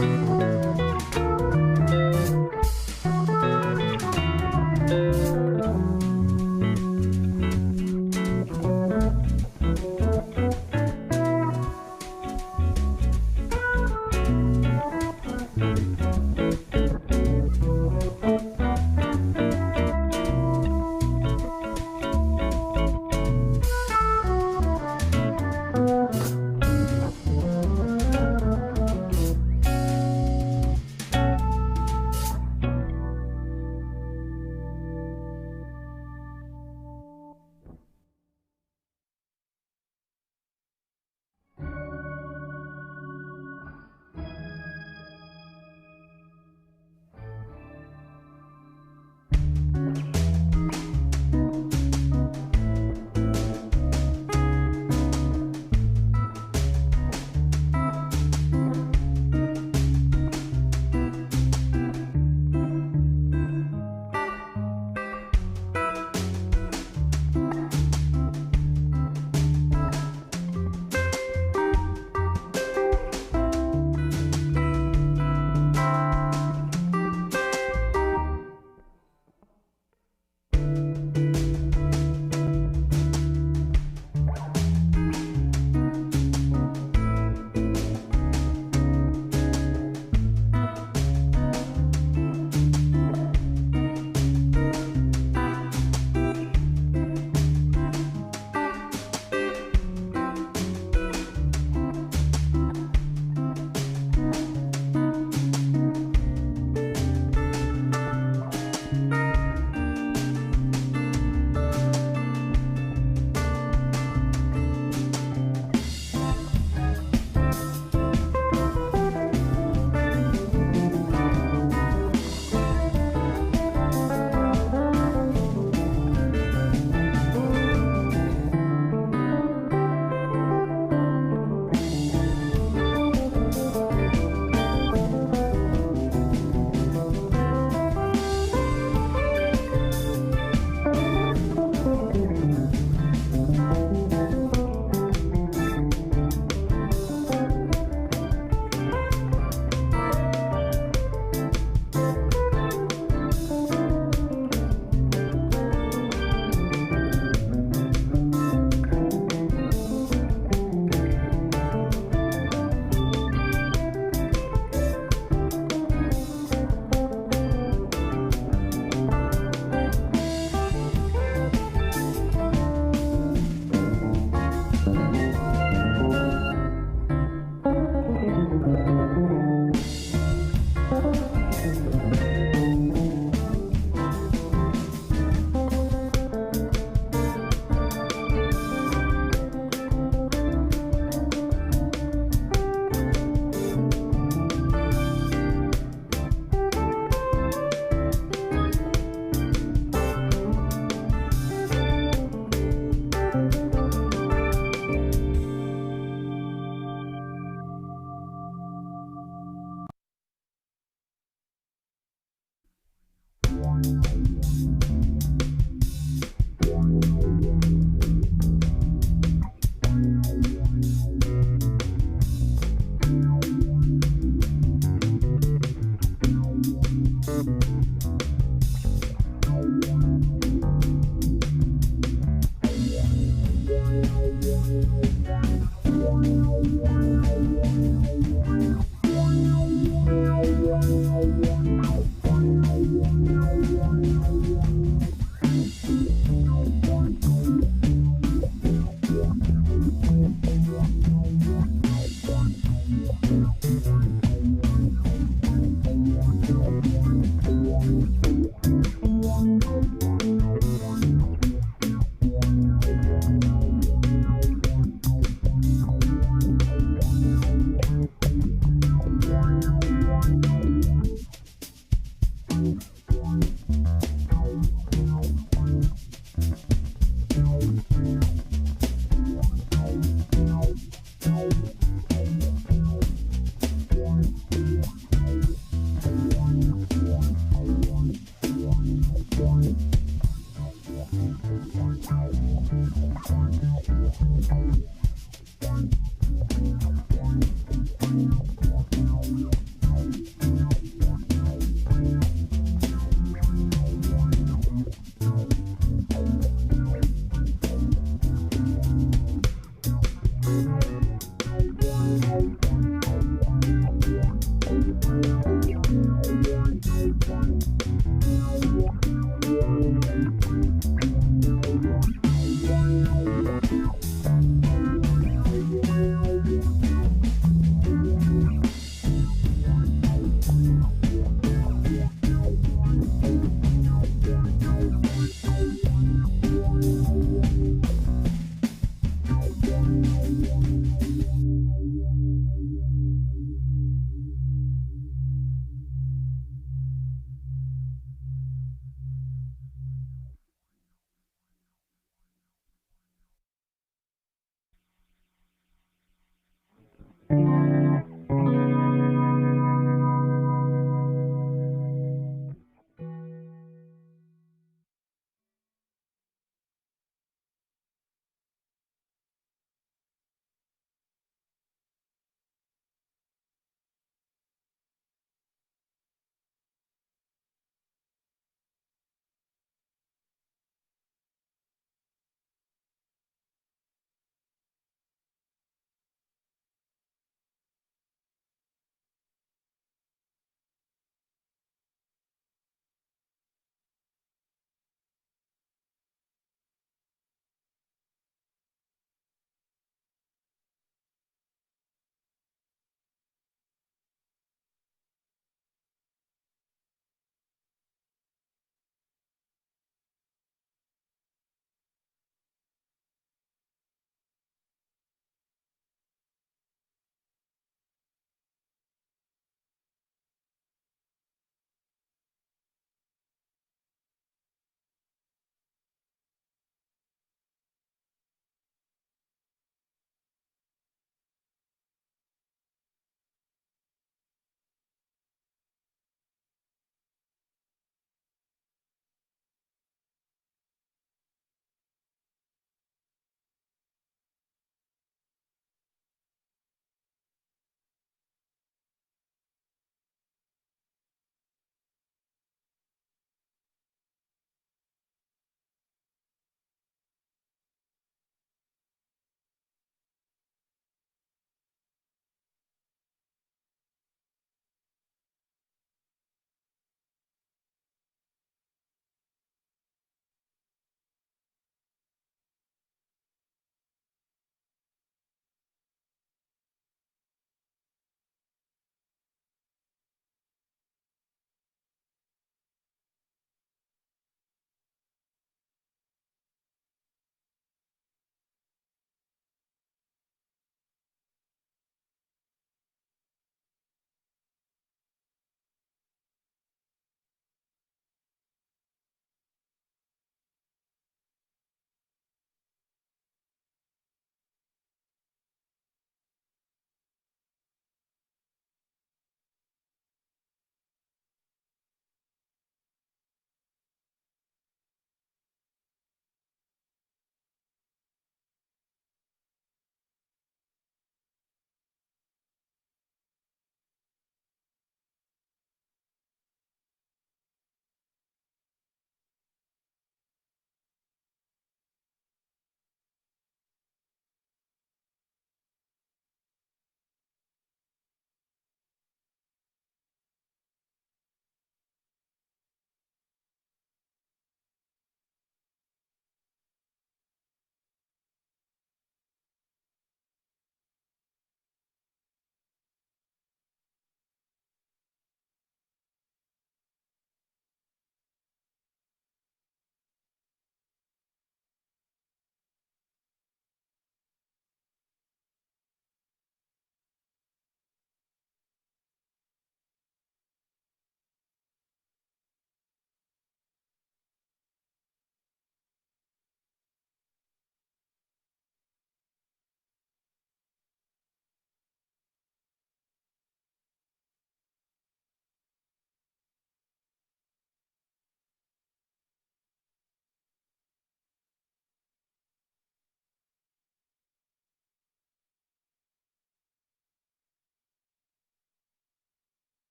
Yeah.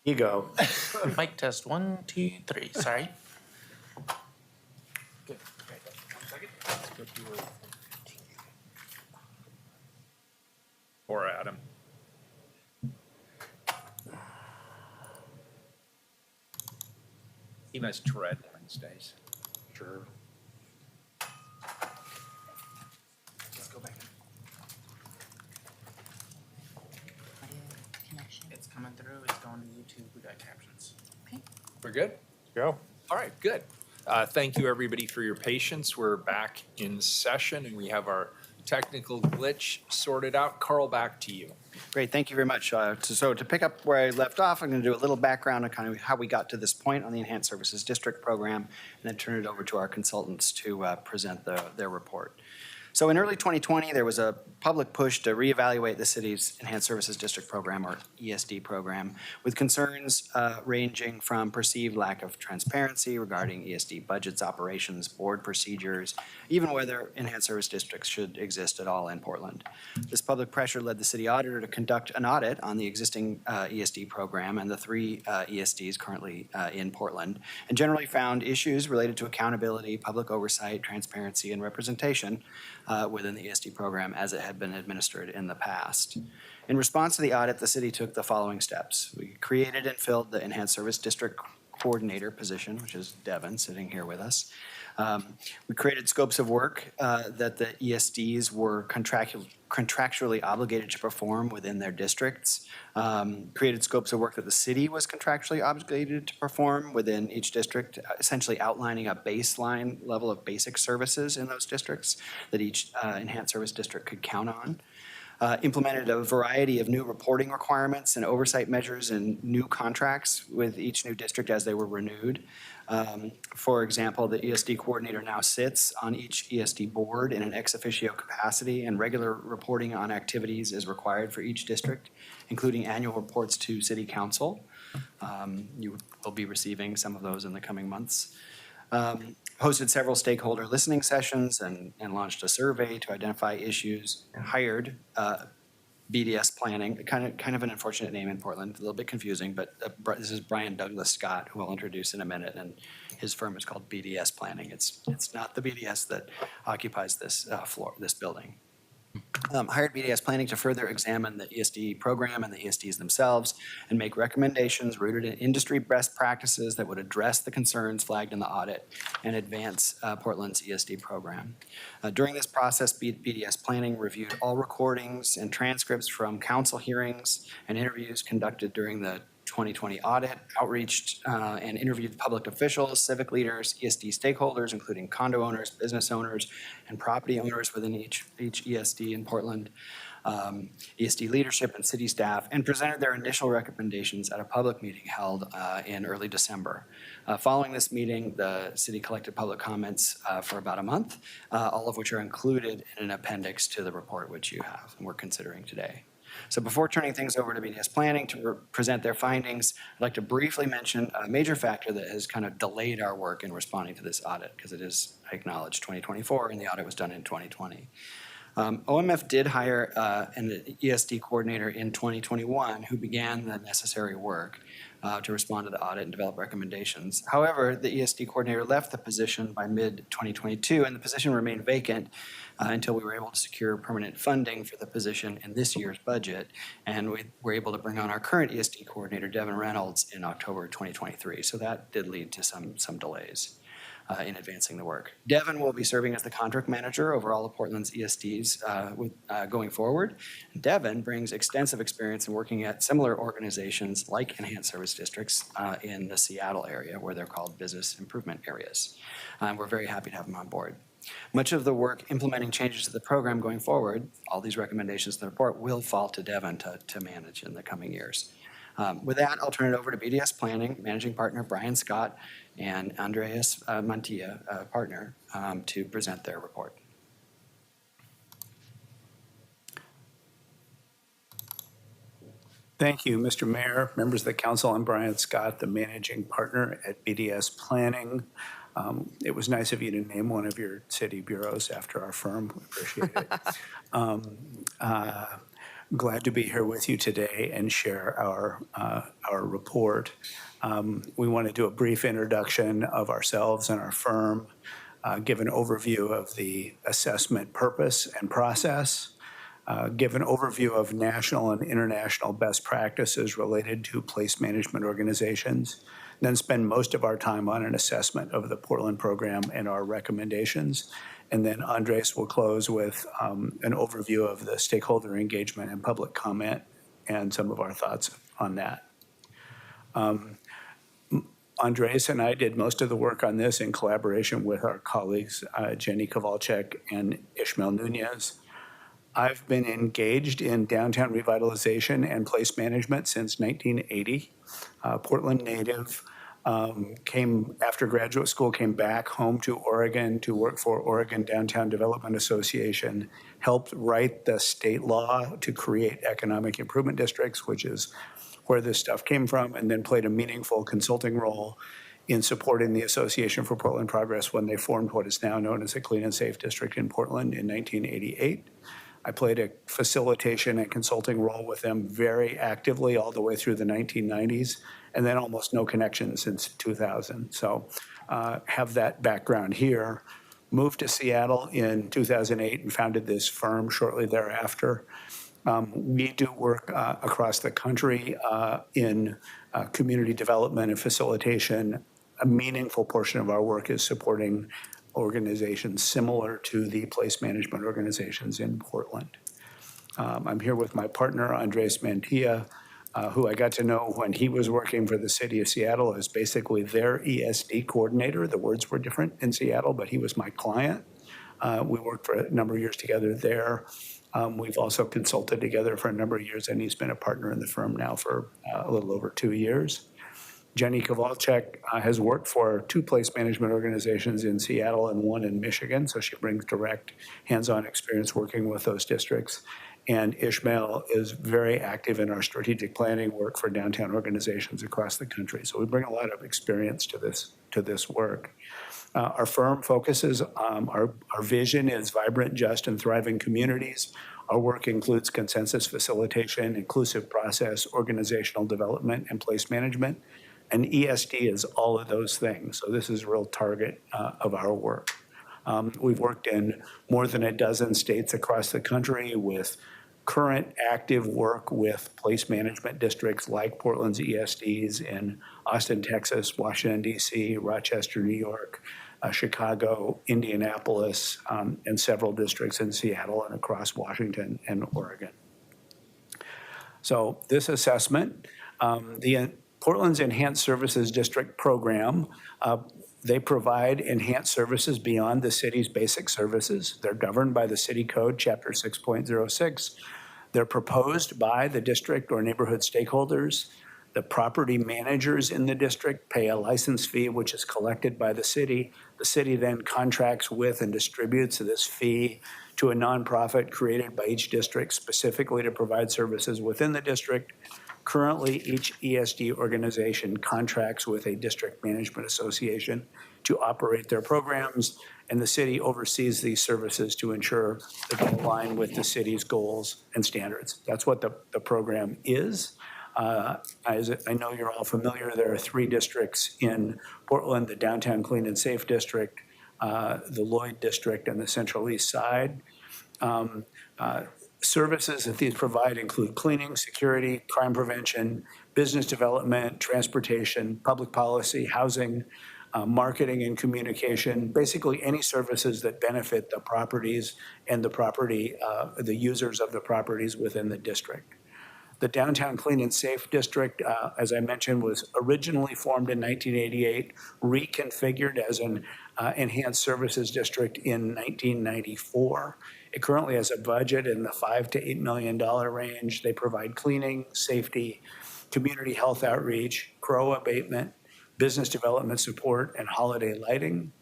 You go. Mic test, 1, 2, 3, sorry. Or Adam. He must dread Wednesdays. Sure. Let's go back. Connection. It's coming through, it's going to YouTube, we got captions. Okay. We're good? Go. All right, good. Thank you, everybody, for your patience. We're back in session, and we have our technical glitch sorted out. Carl, back to you. Great, thank you very much. So to pick up where I left off, I'm going to do a little background on kind of how we got to this point on the Enhanced Services District program, and then turn it over to our consultants to present their report. So in early 2020, there was a public push to reevaluate the city's Enhanced Services District program, or ESD program, with concerns ranging from perceived lack of transparency regarding ESD budgets, operations, board procedures, even whether enhanced service districts should exist at all in Portland. This public pressure led the city auditor to conduct an audit on the existing ESD program and the three ESDs currently in Portland, and generally found issues related to accountability, public oversight, transparency, and representation within the ESD program as it had been administered in the past. In response to the audit, the city took the following steps. We created and filled the Enhanced Service District Coordinator position, which is Devin sitting here with us. We created scopes of work that the ESDs were contractually obligated to perform within their districts. Created scopes of work that the city was contractually obligated to perform within each district, essentially outlining a baseline level of basic services in those districts that each enhanced service district could count on. Implemented a variety of new reporting requirements and oversight measures and new contracts with each new district as they were renewed. For example, the ESD coordinator now sits on each ESD board in an ex officio capacity, and regular reporting on activities is required for each district, including annual reports to City Council. You will be receiving some of those in the coming months. Hosted several stakeholder listening sessions and launched a survey to identify issues, and hired BDS Planning, kind of an unfortunate name in Portland, a little bit confusing, but this is Brian Douglas Scott, who I'll introduce in a minute, and his firm is called BDS Planning. It's not the BDS that occupies this this building. Hired BDS Planning to further examine the ESD program and the ESDs themselves and make recommendations rooted in industry best practices that would address the concerns flagged in the audit and advance Portland's ESD program. During this process, BDS Planning reviewed all recordings and transcripts from council hearings and interviews conducted during the 2020 audit, outreached and interviewed public officials, civic leaders, ESD stakeholders, including condo owners, business owners, and property owners within each ESD in Portland, ESD leadership and city staff, and presented their initial recommendations at a public meeting held in early December. Following this meeting, the city collected public comments for about a month, all of which are included in an appendix to the report which you have and we're considering today. So before turning things over to BDS Planning to present their findings, I'd like to briefly mention a major factor that has kind of delayed our work in responding to this audit, because it is, I acknowledge, 2024 and the audit was done in 2020. OMF did hire an ESD coordinator in 2021 who began the necessary work to respond to the audit and develop recommendations. However, the ESD coordinator left the position by mid-2022, and the position remained vacant until we were able to secure permanent funding for the position in this year's budget, and we were able to bring on our current ESD coordinator, Devin Reynolds, in October 2023. So that did lead to some delays in advancing the work. Devin will be serving as the contract manager over all of Portland's ESDs going forward. Devin brings extensive experience in working at similar organizations like Enhanced Service Districts in the Seattle area, where they're called business improvement areas. We're very happy to have him on board. Much of the work implementing changes to the program going forward, all these recommendations in the report, will fall to Devin to manage in the coming years. With that, I'll turn it over to BDS Planning, Managing Partner Brian Scott, and Andreas Mantilla, partner, to present their report. Thank you, Mr. Mayor, members of the council. I'm Brian Scott, the Managing Partner at BDS Planning. It was nice of you to name one of your city bureaus after our firm. We appreciate it. Glad to be here with you today and share our report. We want to do a brief introduction of ourselves and our firm, give an overview of the assessment purpose and process, give an overview of national and international best practices related to place management organizations, then spend most of our time on an assessment of the Portland program and our recommendations. And then Andres will close with an overview of the stakeholder engagement and public comment and some of our thoughts on that. Andres and I did most of the work on this in collaboration with our colleagues, Jenny Kowalczyk and Ishmael Nunez. I've been engaged in downtown revitalization and place management since 1980. Portland native, came after graduate school, came back home to Oregon to work for Oregon Downtown Development Association, helped write the state law to create economic improvement districts, which is where this stuff came from, and then played a meaningful consulting role in supporting the Association for Portland Progress when they formed what is now known as the Clean and Safe District in Portland in 1988. I played a facilitation and consulting role with them very actively all the way through the 1990s, and then almost no connection since 2000. So have that background here. Moved to Seattle in 2008 and founded this firm shortly thereafter. We do work across the country in community development and facilitation. A meaningful portion of our work is supporting organizations similar to the place management organizations in Portland. I'm here with my partner, Andres Mantilla, who I got to know when he was working for the city of Seattle as basically their ESD coordinator. The words were different in Seattle, but he was my client. We worked for a number of years together there. We've also consulted together for a number of years, and he's been a partner in the firm now for a little over 2 years. Jenny Kowalczyk has worked for 2 place management organizations in Seattle and 1 in Michigan, so she brings direct hands-on experience working with those districts. And Ishmael is very active in our strategic planning work for downtown organizations across the country. So we bring a lot of experience to this work. Our firm focuses, our vision is vibrant, just, and thriving communities. Our work includes consensus facilitation, inclusive process, organizational development, and place management. And ESD is all of those things. So this is a real target of our work. We've worked in more than a dozen states across the country with current active work with place management districts like Portland's ESDs in Austin, Texas, Washington, D.C., Rochester, New York, Chicago, Indianapolis, and several districts in Seattle and across Washington and Oregon. So this assessment, Portland's Enhanced Services District program, they provide enhanced services beyond the city's basic services. They're governed by the City Code, Chapter 6.06. They're proposed by the district or neighborhood stakeholders. The property managers in the district pay a license fee, which is collected by the city. The city then contracts with and distributes this fee to a nonprofit created by each district specifically to provide services within the district. Currently, each ESD organization contracts with a district management association to operate their programs, and the city oversees these services to ensure that they align with the city's goals and standards. That's what the program is. As I know you're all familiar, there are 3 districts in Portland: the Downtown Clean and Safe District, the Lloyd District, and the Central East Side. Services that these provide include cleaning, security, crime prevention, business development, transportation, public policy, housing, marketing and communication, basically any services that benefit the properties and the users of the properties within the district. The Downtown Clean and Safe District, as I mentioned, was originally formed in 1988, reconfigured as an enhanced services district in 1994. It currently has a budget in the $5 to $8 million range. They provide cleaning, safety, community health outreach, crow abatement, business development support, and holiday lighting.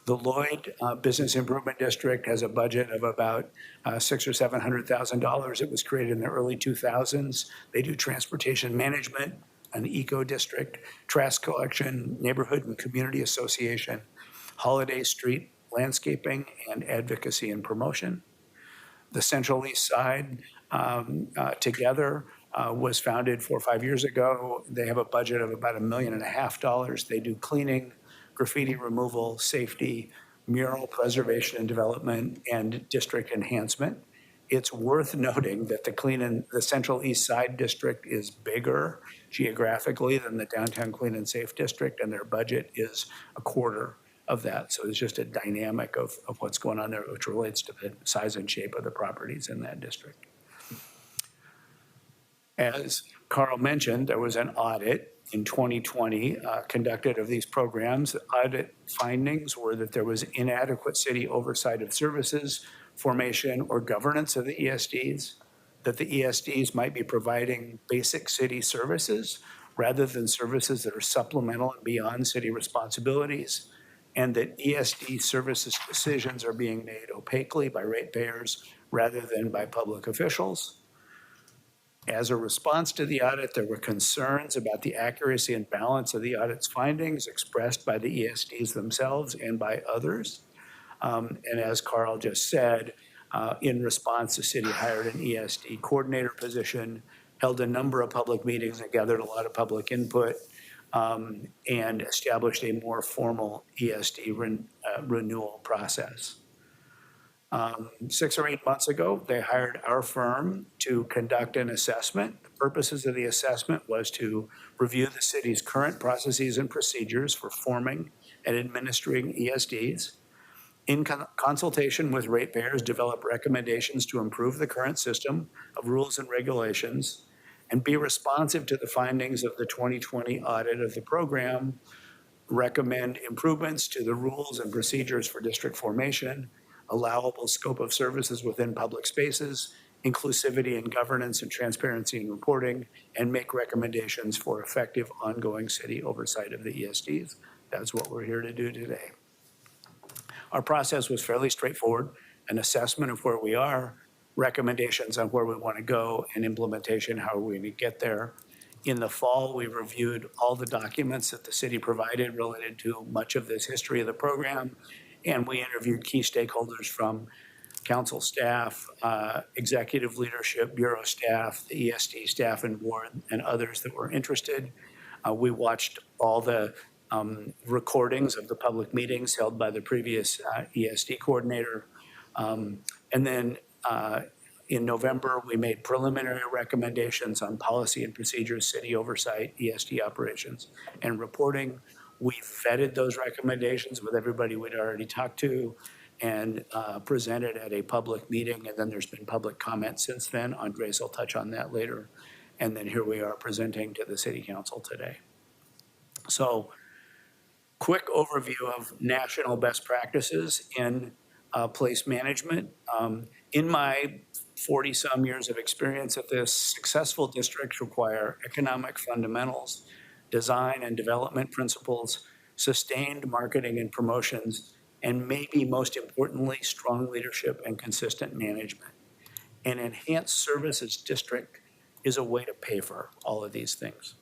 The Lloyd Business Improvement District has a budget of about $600,000 or $700,000. It was created in the early 2000s. They do transportation management, an eco district, trash collection, neighborhood and community association, holiday street landscaping, and advocacy and promotion. The Central East Side together. Was founded 4 or 5 years ago. They have a budget of about $1.5 million. They do cleaning, graffiti removal, safety, mural preservation and development, and district enhancement. It's worth noting that the Central East Side District is bigger geographically than the Downtown Clean and Safe District, and their budget is a quarter of that. So it's just a dynamic of what's going on there, which relates to the size and shape of the properties in that district. As Carl mentioned, there was an audit in 2020 conducted of these programs. The audit findings were that there was inadequate city oversight of services, formation, or governance of the ESDs, that the ESDs might be providing basic city services rather than services that are supplemental and beyond city responsibilities, and that ESD services decisions are being made opaquely by ratepayers rather than by public officials. As a response to the audit, there were concerns about the accuracy and balance of the audit's findings expressed by the ESDs themselves and by others. And as Carl just said, in response, the city hired an ESD coordinator position, held a number of public meetings and gathered a lot of public input, and established a more formal ESD renewal process. 6 or 8 months ago, they hired our firm to conduct an assessment. The purposes of the assessment was to review the city's current processes and procedures for forming and administering ESDs. In consultation with ratepayers, develop recommendations to improve the current system of rules and regulations, and be responsive to the findings of the 2020 audit of the program, recommend improvements to the rules and procedures for district formation, allowable scope of services within public spaces, inclusivity and governance and transparency in reporting, and make recommendations for effective ongoing city oversight of the ESDs. That's what we're here to do today. Our process was fairly straightforward: an assessment of where we are, recommendations on where we want to go, and implementation, how are we going to get there. In the fall, we reviewed all the documents that the city provided related to much of this history of the program, and we interviewed key stakeholders from council staff, executive leadership, bureau staff, the ESD staff and board, and others that were interested. We watched all the recordings of the public meetings held by the previous ESD coordinator. And then in November, we made preliminary recommendations on policy and procedures, city oversight, ESD operations, and reporting. We vetted those recommendations with everybody we'd already talked to and presented at a public meeting. And then there's been public comment since then. Andres will touch on that later. And then here we are presenting to the city council today. So quick overview of national best practices in place management. In my 40-some years of experience at this, successful districts require economic fundamentals, design and development principles, sustained marketing and promotions, and maybe most importantly, strong leadership and consistent management. An enhanced services district is a way to pay for all of these things.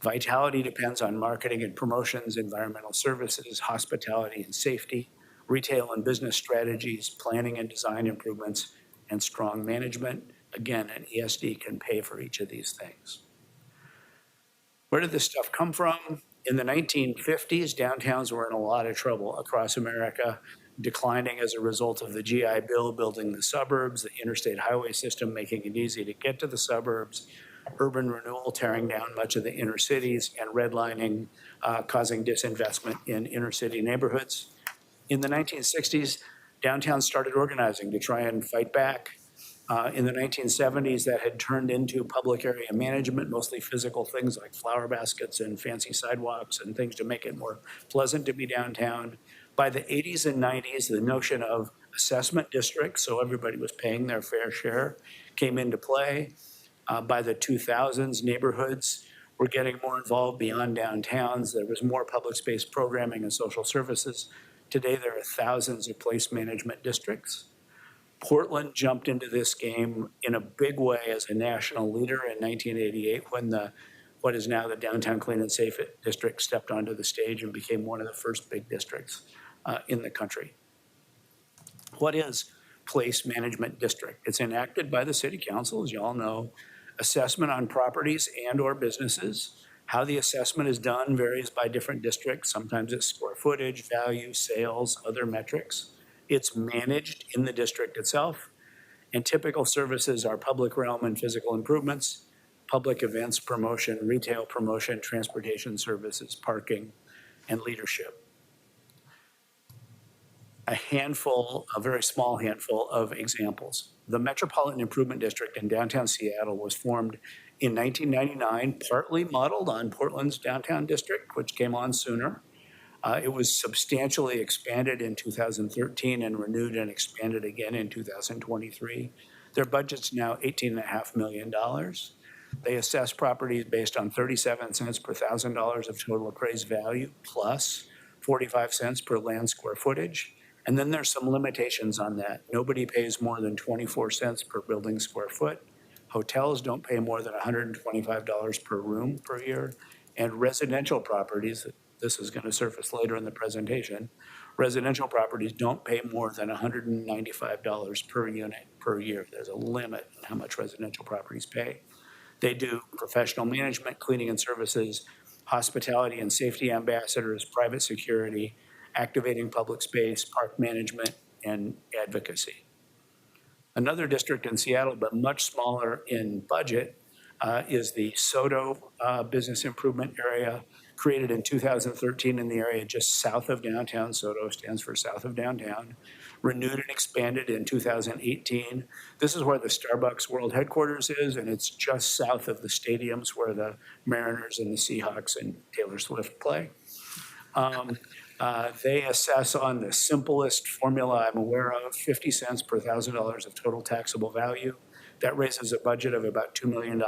Vitality depends on marketing and promotions, environmental services, hospitality and safety, retail and business strategies, planning and design improvements, and strong management. Again, an ESD can pay for each of these things. Where did this stuff come from? In the 1950s, downtowns were in a lot of trouble across America, declining as a result of the GI Bill building the suburbs, the interstate highway system making it easy to get to the suburbs, urban renewal tearing down much of the inner cities, and redlining causing disinvestment in inner city neighborhoods. In the 1960s, downtowns started organizing to try and fight back. In the 1970s, that had turned into public area management, mostly physical things like flower baskets and fancy sidewalks and things to make it more pleasant to be downtown. By the 80s and 90s, the notion of assessment districts, so everybody was paying their fair share, came into play. By the 2000s, neighborhoods were getting more involved beyond downtowns. There was more public space programming and social services. Today, there are thousands of place management districts. Portland jumped into this game in a big way as a national leader in 1988 when what is now the Downtown Clean and Safe District stepped onto the stage and became one of the first big districts in the country. What is Place Management District. It's enacted by the city council, as you all know. Assessment on properties and/or businesses. How the assessment is done varies by different districts. Sometimes it's square footage, value, sales, other metrics. It's managed in the district itself. And typical services are public realm and physical improvements, public events promotion, retail promotion, transportation services, parking, and leadership. A very small handful of examples. The Metropolitan Improvement District in downtown Seattle was formed in 1999, partly modeled on Portland's downtown district, which came on sooner. It was substantially expanded in 2013 and renewed and expanded again in 2023. Their budget's now $18.5 million. They assess properties based on 37 cents per $1,000 of total appraised value plus 45 cents per land square footage. And then there's some limitations on that. Nobody pays more than 24 cents per building square foot. Hotels don't pay more than $125 per room per year. And residential properties, this is going to surface later in the presentation, residential properties don't pay more than $195 per unit per year. There's a limit on how much residential properties pay. They do professional management, cleaning and services, hospitality and safety ambassadors, private security, activating public space, park management, and advocacy. Another district in Seattle, but much smaller in budget, is the SoDo Business Improvement Area, created in 2013 in the area just south of downtown. SoDo stands for south of downtown. Renewed and expanded in 2018. This is where the Starbucks World Headquarters is, and it's just south of the stadiums where the Mariners and the Seahawks and Taylor Swift play. They assess on the simplest formula I'm aware of, 50 cents per $1,000 of total taxable value. That raises a budget of about $2 million.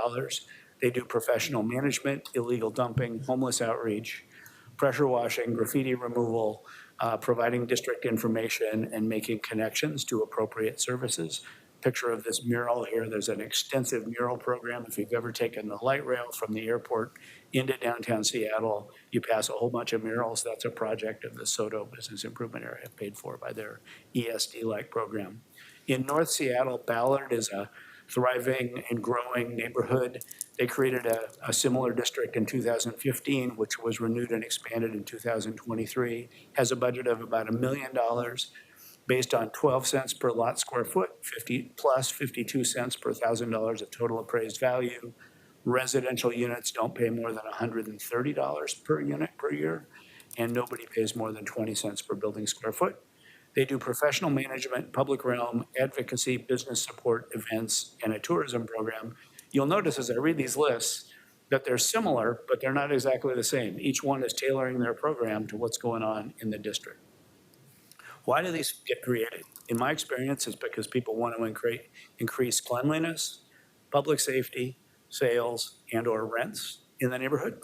They do professional management, illegal dumping, homeless outreach, pressure washing, graffiti removal, providing district information, and making connections to appropriate services. Picture of this mural here. There's an extensive mural program. If you've ever taken the light rail from the airport into downtown Seattle, you pass a whole bunch of murals. That's a project of the SoDo Business Improvement Area paid for by their ESD-like program. In North Seattle, Ballard is a thriving and growing neighborhood. They created a similar district in 2015, which was renewed and expanded in 2023, has a budget of about $1 million based on 12 cents per lot square foot, 50 plus 52 cents per $1,000 of total appraised value. Residential units don't pay more than $130 per unit per year, and nobody pays more than 20 cents per building square foot. They do professional management, public realm, advocacy, business support, events, and a tourism program. You'll notice as I read these lists that they're similar, but they're not exactly the same. Each one is tailoring their program to what's going on in the district. Why do these get created? In my experience, it's because people want to increase cleanliness, public safety, sales, and/or rents in the neighborhood.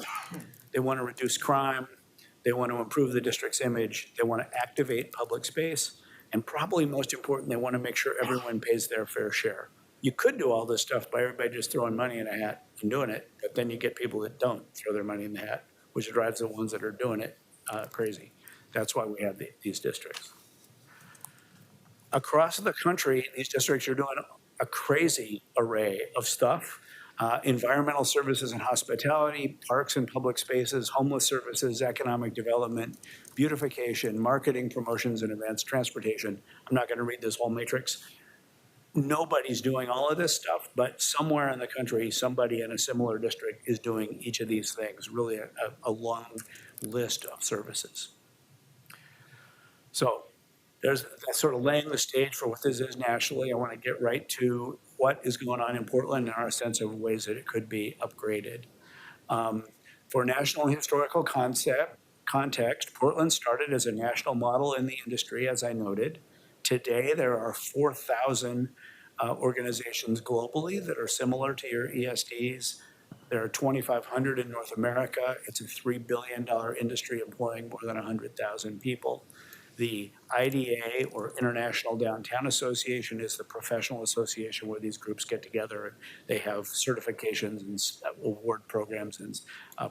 They want to reduce crime. They want to improve the district's image. They want to activate public space. And probably most important, they want to make sure everyone pays their fair share. You could do all this stuff by everybody just throwing money in a hat and doing it, but then you get people that don't throw their money in the hat, which drives the ones that are doing it crazy. That's why we have these districts. Across the country, these districts are doing a crazy array of stuff. Environmental services and hospitality, parks and public spaces, homeless services, economic development, beautification, marketing, promotions and events, transportation. I'm not going to read this whole matrix. Nobody's doing all of this stuff, but somewhere in the country, somebody in a similar district is doing each of these things, really a long list of services. So that's sort of laying the stage for what this is nationally. I want to get right to what is going on in Portland and our sense of ways that it could be upgraded. For national historical context, Portland started as a national model in the industry, as I noted. Today, there are 4,000 organizations globally that are similar to your ESDs. There are 2,500 in North America. It's a $3 billion industry employing more than 100,000 people. The IDA, or International Downtown Association, is the professional association where these groups get together. They have certifications and award programs and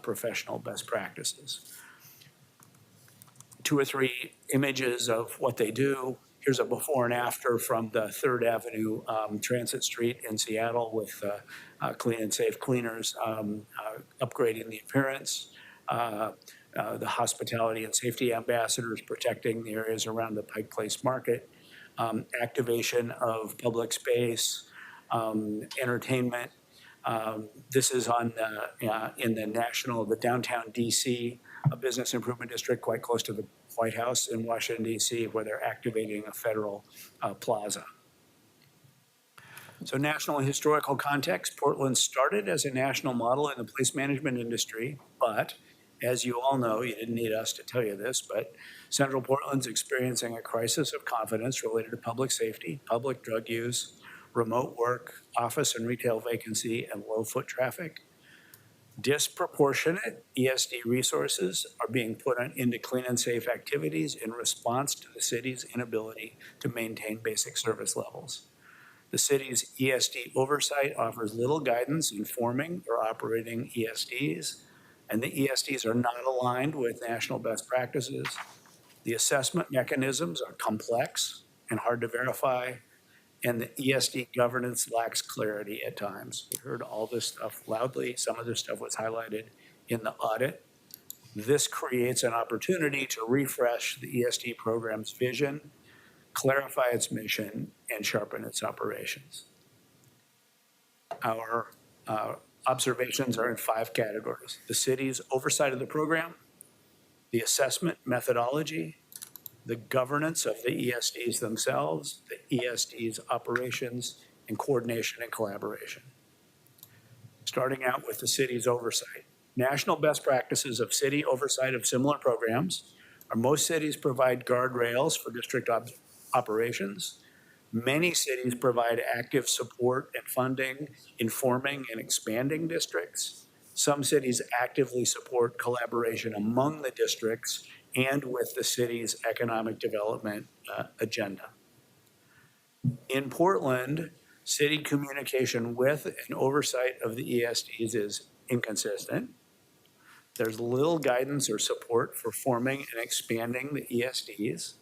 professional best practices. 2 or 3 images of what they do. Here's a before and after from the 3rd Avenue Transit Street in Seattle with Clean and Safe Cleaners upgrading the appearance. The hospitality and safety ambassadors protecting the areas around the Pike Place Market. Activation of public space, entertainment. This is on in the downtown DC, a business improvement district quite close to the White House in Washington, DC, where they're activating a federal plaza. So national and historical context, Portland started as a national model in the place management industry, but as you all know, you didn't need us to tell you this, but Central Portland's experiencing a crisis of confidence related to public safety, public drug use, remote work, office and retail vacancy, and low foot traffic. Disproportionate ESD resources are being put into clean and safe activities in response to the city's inability to maintain basic service levels. The city's ESD oversight offers little guidance in forming or operating ESDs, and the ESDs are not aligned with national best practices. The assessment mechanisms are complex and hard to verify, and the ESD governance lacks clarity at times. We heard all this stuff loudly. Some of this stuff was highlighted in the audit. This creates an opportunity to refresh the ESD program's vision, clarify its mission, and sharpen its operations. Our observations are in 5 categories: the city's oversight of the program, the assessment methodology, the governance of the ESDs themselves, the ESDs operations, and coordination and collaboration. Starting out with the city's oversight. National best practices of city oversight of similar programs are most cities provide guardrails for district operations. Many cities provide active support and funding, informing and expanding districts. Some cities actively support collaboration among the districts and with the city's economic development agenda. In Portland, city communication with and oversight of the ESDs is inconsistent. There's little guidance or support for forming and expanding the ESDs.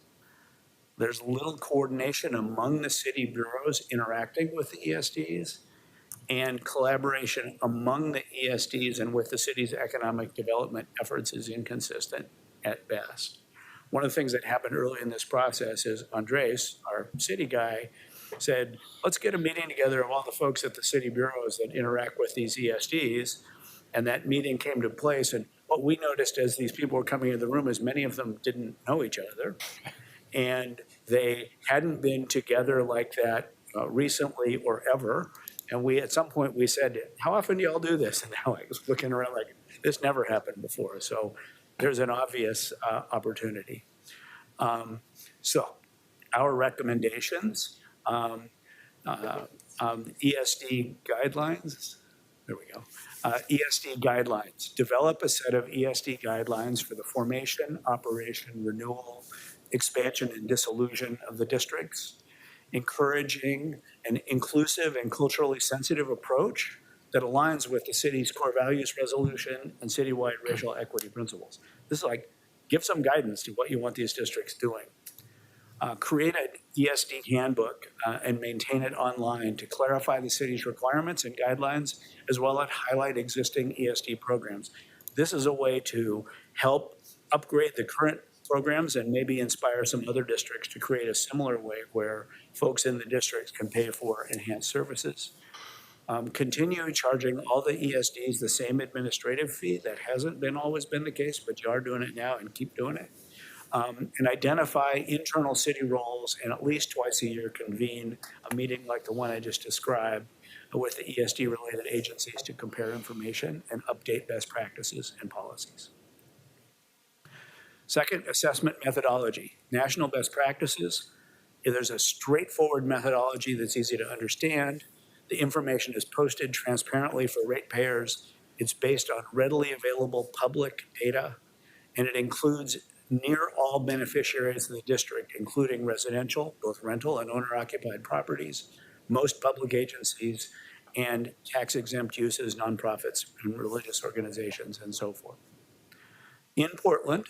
There's little coordination among the city bureaus interacting with the ESDs, and collaboration among the ESDs and with the city's economic development efforts is inconsistent at best. One of the things that happened early in this process is Andres, our city guy, said, let's get a meeting together of all the folks at the city bureaus that interact with these ESDs. And that meeting came to place. And what we noticed as these people were coming into the room is many of them didn't know each other. And they hadn't been together like that recently or ever. And we, at some point, we said, how often do y'all do this? And now I was looking around like, this never happened before. So there's an obvious opportunity. So our recommendations, ESD guidelines, there we go. ESD guidelines, develop a set of ESD guidelines for the formation, operation, renewal, expansion, and dissolution of the districts, encouraging an inclusive and culturally sensitive approach that aligns with the city's core values resolution and citywide racial equity principles. This is like, give some guidance to what you want these districts doing. Create an ESD handbook and maintain it online to clarify the city's requirements and guidelines, as well as highlight existing ESD programs. This is a way to help upgrade the current programs and maybe inspire some other districts to create a similar way where folks in the districts can pay for enhanced services. Continue charging all the ESDs the same administrative fee. That hasn't always been the case, but you are doing it now and keep doing it. And identify internal city roles and at least twice a year convene a meeting like the one I just described with the ESD-related agencies to compare information and update best practices and policies. Second, assessment methodology. National best practices. There's a straightforward methodology that's easy to understand. The information is posted transparently for ratepayers. It's based on readily available public data, and it includes near all beneficiaries in the district, including residential, both rental and owner-occupied properties, most public agencies, and tax-exempt uses, nonprofits, and religious organizations, and so forth. In Portland,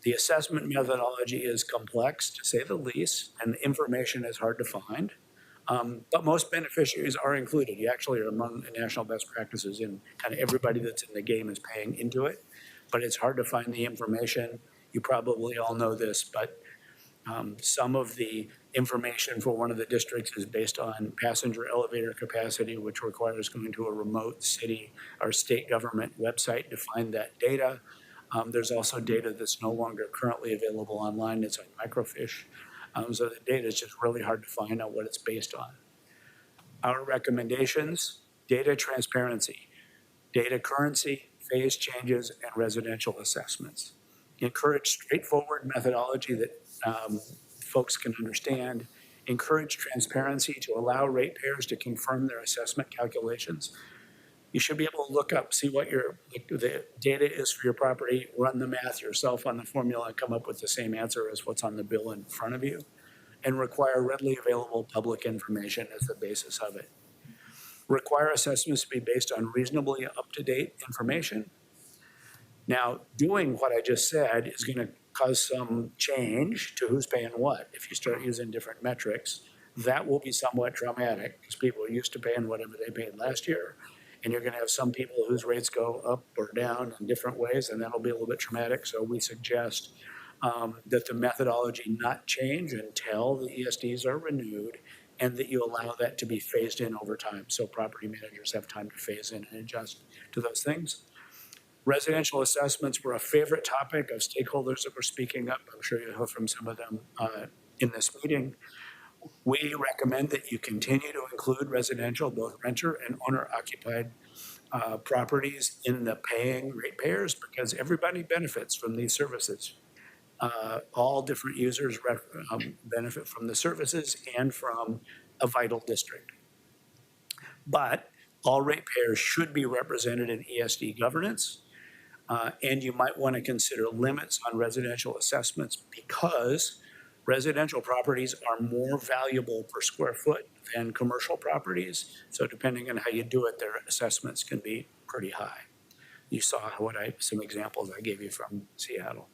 The assessment methodology is complex, to say the least, and the information is hard to find. But most beneficiaries are included. You actually are among the national best practices, and kind of everybody that's in the game is paying into it. But it's hard to find the information. You probably all know this, but some of the information for one of the districts is based on passenger elevator capacity, which requires going to a remote city or state government website to find that data. There's also data that's no longer currently available online. It's on microfiche. So the data is just really hard to find out what it's based on. Our recommendations: data transparency, data currency, phase changes, and residential assessments. Encourage straightforward methodology that folks can understand. Encourage transparency to allow ratepayers to confirm their assessment calculations. You should be able to look up, see what the data is for your property, run the math yourself on the formula, and come up with the same answer as what's on the bill in front of you, and require readily available public information as the basis of it. Require assessments to be based on reasonably up-to-date information. Now, doing what I just said is going to cause some change to who's paying what. If you start using different metrics, that will be somewhat dramatic because people are used to paying whatever they paid last year. And you're going to have some people whose rates go up or down in different ways, and that'll be a little bit traumatic. So we suggest that the methodology not change until the ESDs are renewed, and that you allow that to be phased in over time. So property managers have time to phase in and adjust to those things. Residential assessments were a favorite topic of stakeholders that were speaking up. I'm sure you'll hear from some of them in this meeting. We recommend that you continue to include residential, both renter and owner-occupied properties in the paying ratepayers, because everybody benefits from these services. All different users benefit from the services and from a vital district. But all ratepayers should be represented in ESD governance. And you might want to consider limits on residential assessments because residential properties are more valuable per square foot than commercial properties. So depending on how you do it, their assessments can be pretty high. You saw some examples I gave you from Seattle.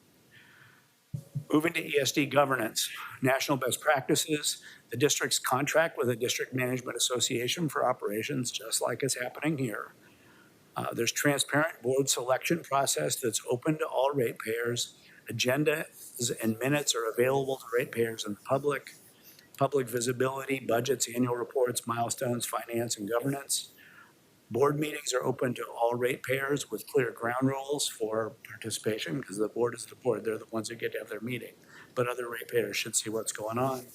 Moving to ESD governance, national best practices. The districts contract with a district management association for operations, just like is happening here. There's transparent board selection process that's open to all ratepayers. Agendas and minutes are available to ratepayers and the public. Public visibility, budgets, annual reports, milestones, finance, and governance. Board meetings are open to all ratepayers with clear ground rules for participation because the board is the board. They're the ones who get to have their meeting. But other ratepayers should see what's going on.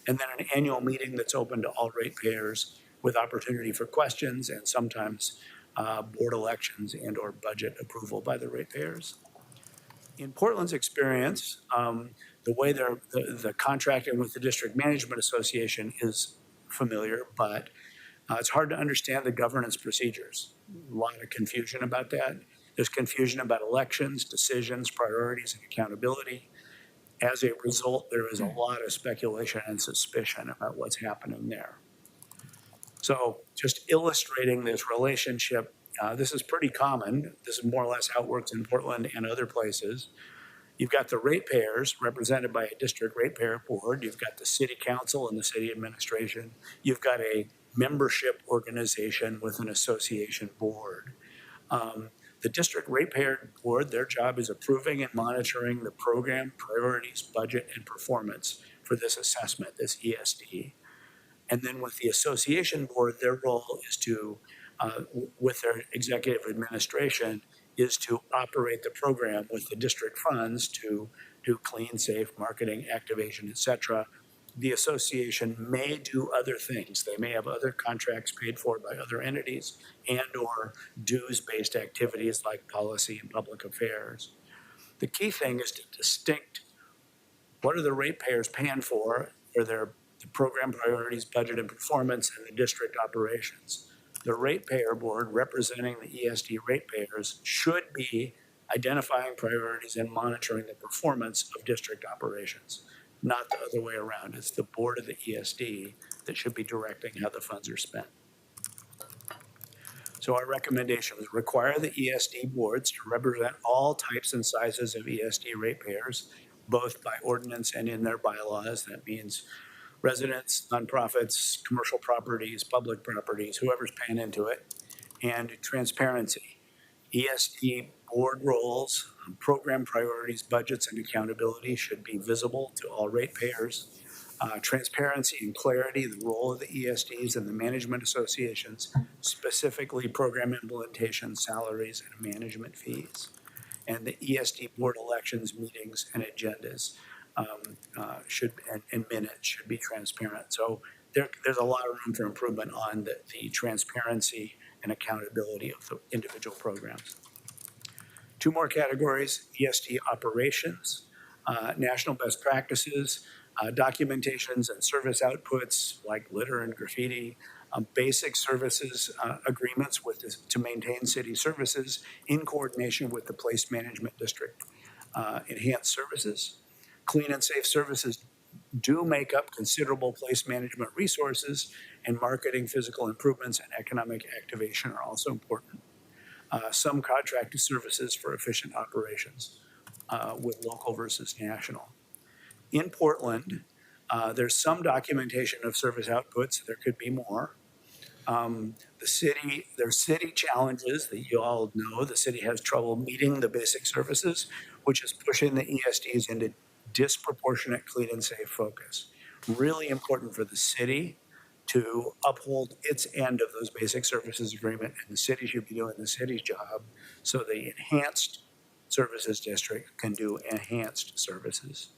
And then an annual meeting that's open to all ratepayers with opportunity for questions and sometimes board elections and or budget approval by the ratepayers. In Portland's experience, the way the contracting with the District Management Association is familiar, but it's hard to understand the governance procedures. A lot of confusion about that. There's confusion about elections, decisions, priorities, and accountability. As a result, there is a lot of speculation and suspicion about what's happening there. So just illustrating this relationship, this is pretty common. This is more or less how it works in Portland and other places. You've got the ratepayers represented by a district ratepayer board. You've got the city council and the city administration. You've got a membership organization with an association board. The district ratepayer board, their job is approving and monitoring the program, priorities, budget, and performance for this assessment, this ESD. And then with the association board, their role is to, with their executive administration, is to operate the program with the district funds to do clean, safe marketing, activation, et cetera. The association may do other things. They may have other contracts paid for by other entities and or dues-based activities like policy and public affairs. The key thing is to distinct what are the ratepayers paying for the program priorities, budget, and performance, and the district operations. The ratepayer board representing the ESD ratepayers should be identifying priorities and monitoring the performance of district operations, not the other way around. It's the board of the ESD that should be directing how the funds are spent. So our recommendation was require the ESD boards to represent all types and sizes of ESD ratepayers, both by ordinance and in their bylaws. That means residents, nonprofits, commercial properties, public properties, whoever's paying into it, and transparency. ESD board roles, program priorities, budgets, and accountability should be visible to all ratepayers. Transparency and clarity, the role of the ESDs and the management associations, specifically program implementation, salaries, and management fees. And the ESD board elections, meetings, and agendas and minutes should be transparent. So there's a lot of room for improvement on the transparency and accountability of the individual programs. Two more categories: ESD operations, national best practices, documentations and service outputs like litter and graffiti, basic services agreements to maintain city services in coordination with the place management district, enhanced services. Clean and safe services do make up considerable place management resources, and marketing, physical improvements, and economic activation are also important. Some contracted services for efficient operations with local versus national. In Portland, there's some documentation of service outputs. There could be more. There's city challenges that you all know. The city has trouble meeting the basic services, which is pushing the ESDs into disproportionate clean and safe focus. Really important for the city to uphold its end of those basic services agreement, and the city should be doing the city's job so the enhanced services district can do enhanced services.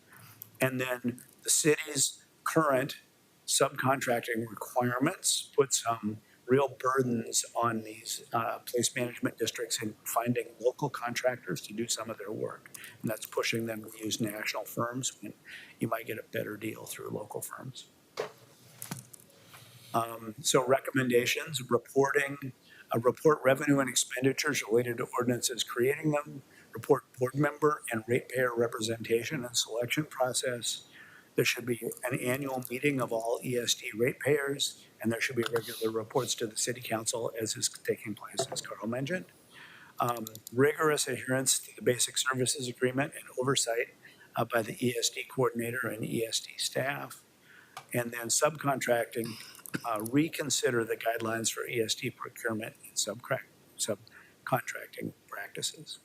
And then the city's current subcontracting requirements put some real burdens on these place management districts in finding local contractors to do some of their work. And that's pushing them to use national firms when you might get a better deal through local firms. So recommendations: report revenue and expenditures related to ordinances creating them, report board member and ratepayer representation and selection process. There should be an annual meeting of all ESD ratepayers, and there should be regular reports to the city council as is taking place, as Carl mentioned. Rigorous adherence to the basic services agreement and oversight by the ESD coordinator and ESD staff. And then subcontracting, reconsider the guidelines for ESD procurement and subcontracting practices.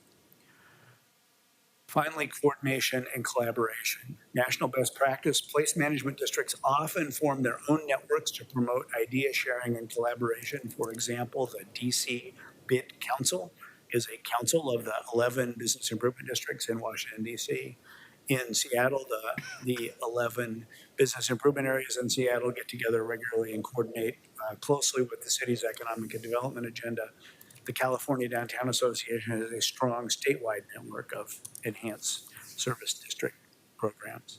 Finally, coordination and collaboration. National best practice: place management districts often form their own networks to promote idea sharing and collaboration. For example, the DC BID Council is a council of the 11 business improvement districts in Washington, DC. In Seattle, the 11 business improvement areas in Seattle get together regularly and coordinate closely with the city's economic and development agenda. The California Downtown Association has a strong statewide network of enhanced service district programs.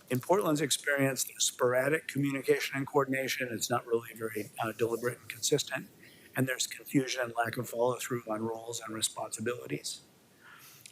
In Portland's experience, there's sporadic communication and coordination. It's not really very deliberate and consistent. And there's confusion and lack of follow-through on roles and responsibilities.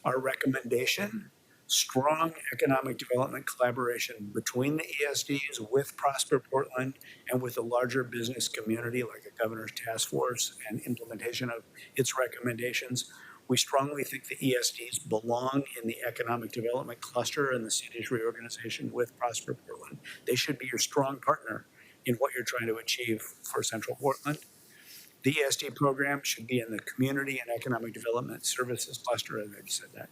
Our recommendation: strong economic development collaboration between the ESDs with Prosper Portland and with the larger business community, like the Governor's Task Force, and implementation of its recommendations. We strongly think the ESDs belong in the economic development cluster in the city's reorganization with Prosper Portland. They should be your strong partner in what you're trying to achieve for Central Portland. The ESD program should be in the community and economic development services cluster, as I've said that.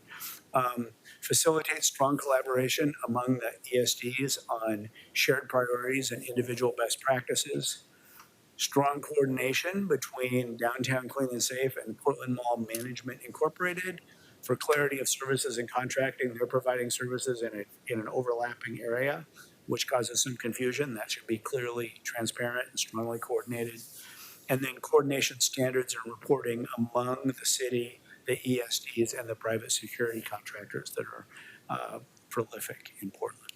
Facilitate strong collaboration among the ESDs on shared priorities and individual best practices. Strong coordination between Downtown Clean and Safe and Portland Mall Management Incorporated. For clarity of services and contracting, they're providing services in an overlapping area, which causes some confusion. That should be clearly transparent and strongly coordinated. And then coordination standards and reporting among the city, the ESDs, and the private security contractors that are prolific in Portland.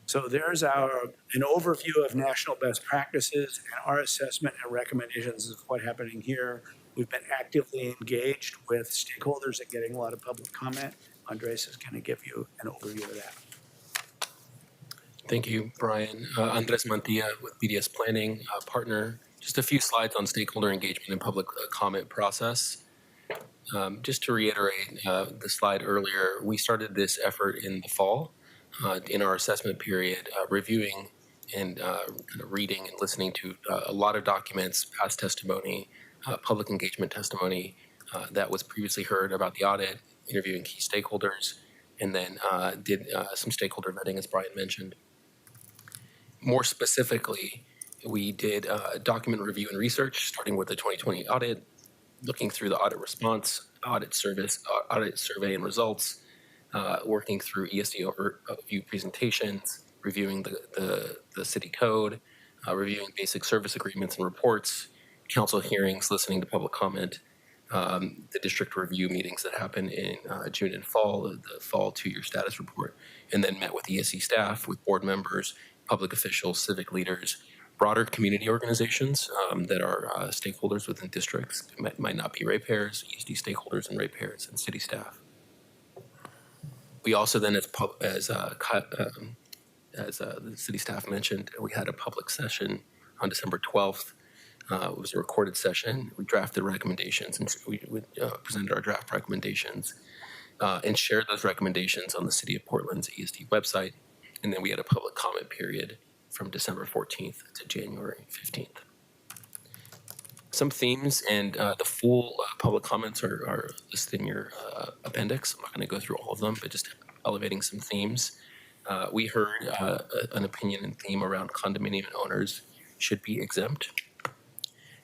So there's an overview of national best practices and our assessment and recommendations of what's happening here. We've been actively engaged with stakeholders and getting a lot of public comment. Andres is going to give you an overview of that. Thank you, Brian. Andres Mantilla with BDS Planning, partner Just a few slides on stakeholder engagement and public comment process. Just to reiterate the slide earlier, we started this effort in the fall in our assessment period, reviewing and kind of reading and listening to a lot of documents, past testimony, public engagement testimony that was previously heard about the audit, interviewing key stakeholders, and then did some stakeholder vetting, as Brian mentioned. More specifically, we did document review and research, starting with the 2020 audit, looking through the audit response, audit survey and results, working through ESD overview presentations, reviewing the city code, reviewing basic service agreements and reports, council hearings, listening to public comment, the district review meetings that happen in June and fall, the fall 2-year status report, and then met with ESD staff, with board members, public officials, civic leaders, broader community organizations that are stakeholders within districts. It might not be ratepayers, ESD stakeholders and ratepayers and city staff. We also then, as the city staff mentioned, we had a public session on December 12th. It was a recorded session. We drafted recommendations, and we presented our draft recommendations and shared those recommendations on the City of Portland's ESD website. And then we had a public comment period from December 14th to January 15th. Some themes, and the full public comments are listed in your appendix. I'm not going to go through all of them, but just elevating some themes. We heard an opinion and theme around condominium owners should be exempt.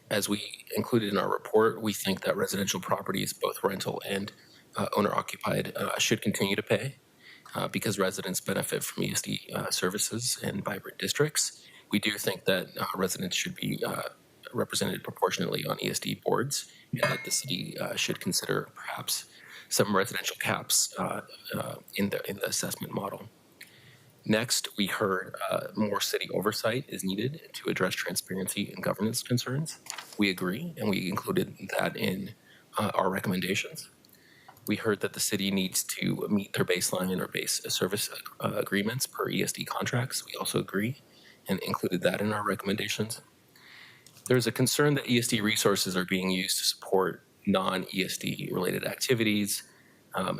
As we included in our report, we think that residential properties, both rental and owner-occupied, should continue to pay because residents benefit from ESD services in vibrant districts. We do think that residents should be represented proportionately on ESD boards, and that the city should consider perhaps some residential caps in the assessment model. Next, we heard more city oversight is needed to address transparency and governance concerns. We agree, and we included that in our recommendations. We heard that the city needs to meet their baseline or base service agreements per ESD contracts. We also agree and included that in our recommendations. There's a concern that ESD resources are being used to support non-ESD related activities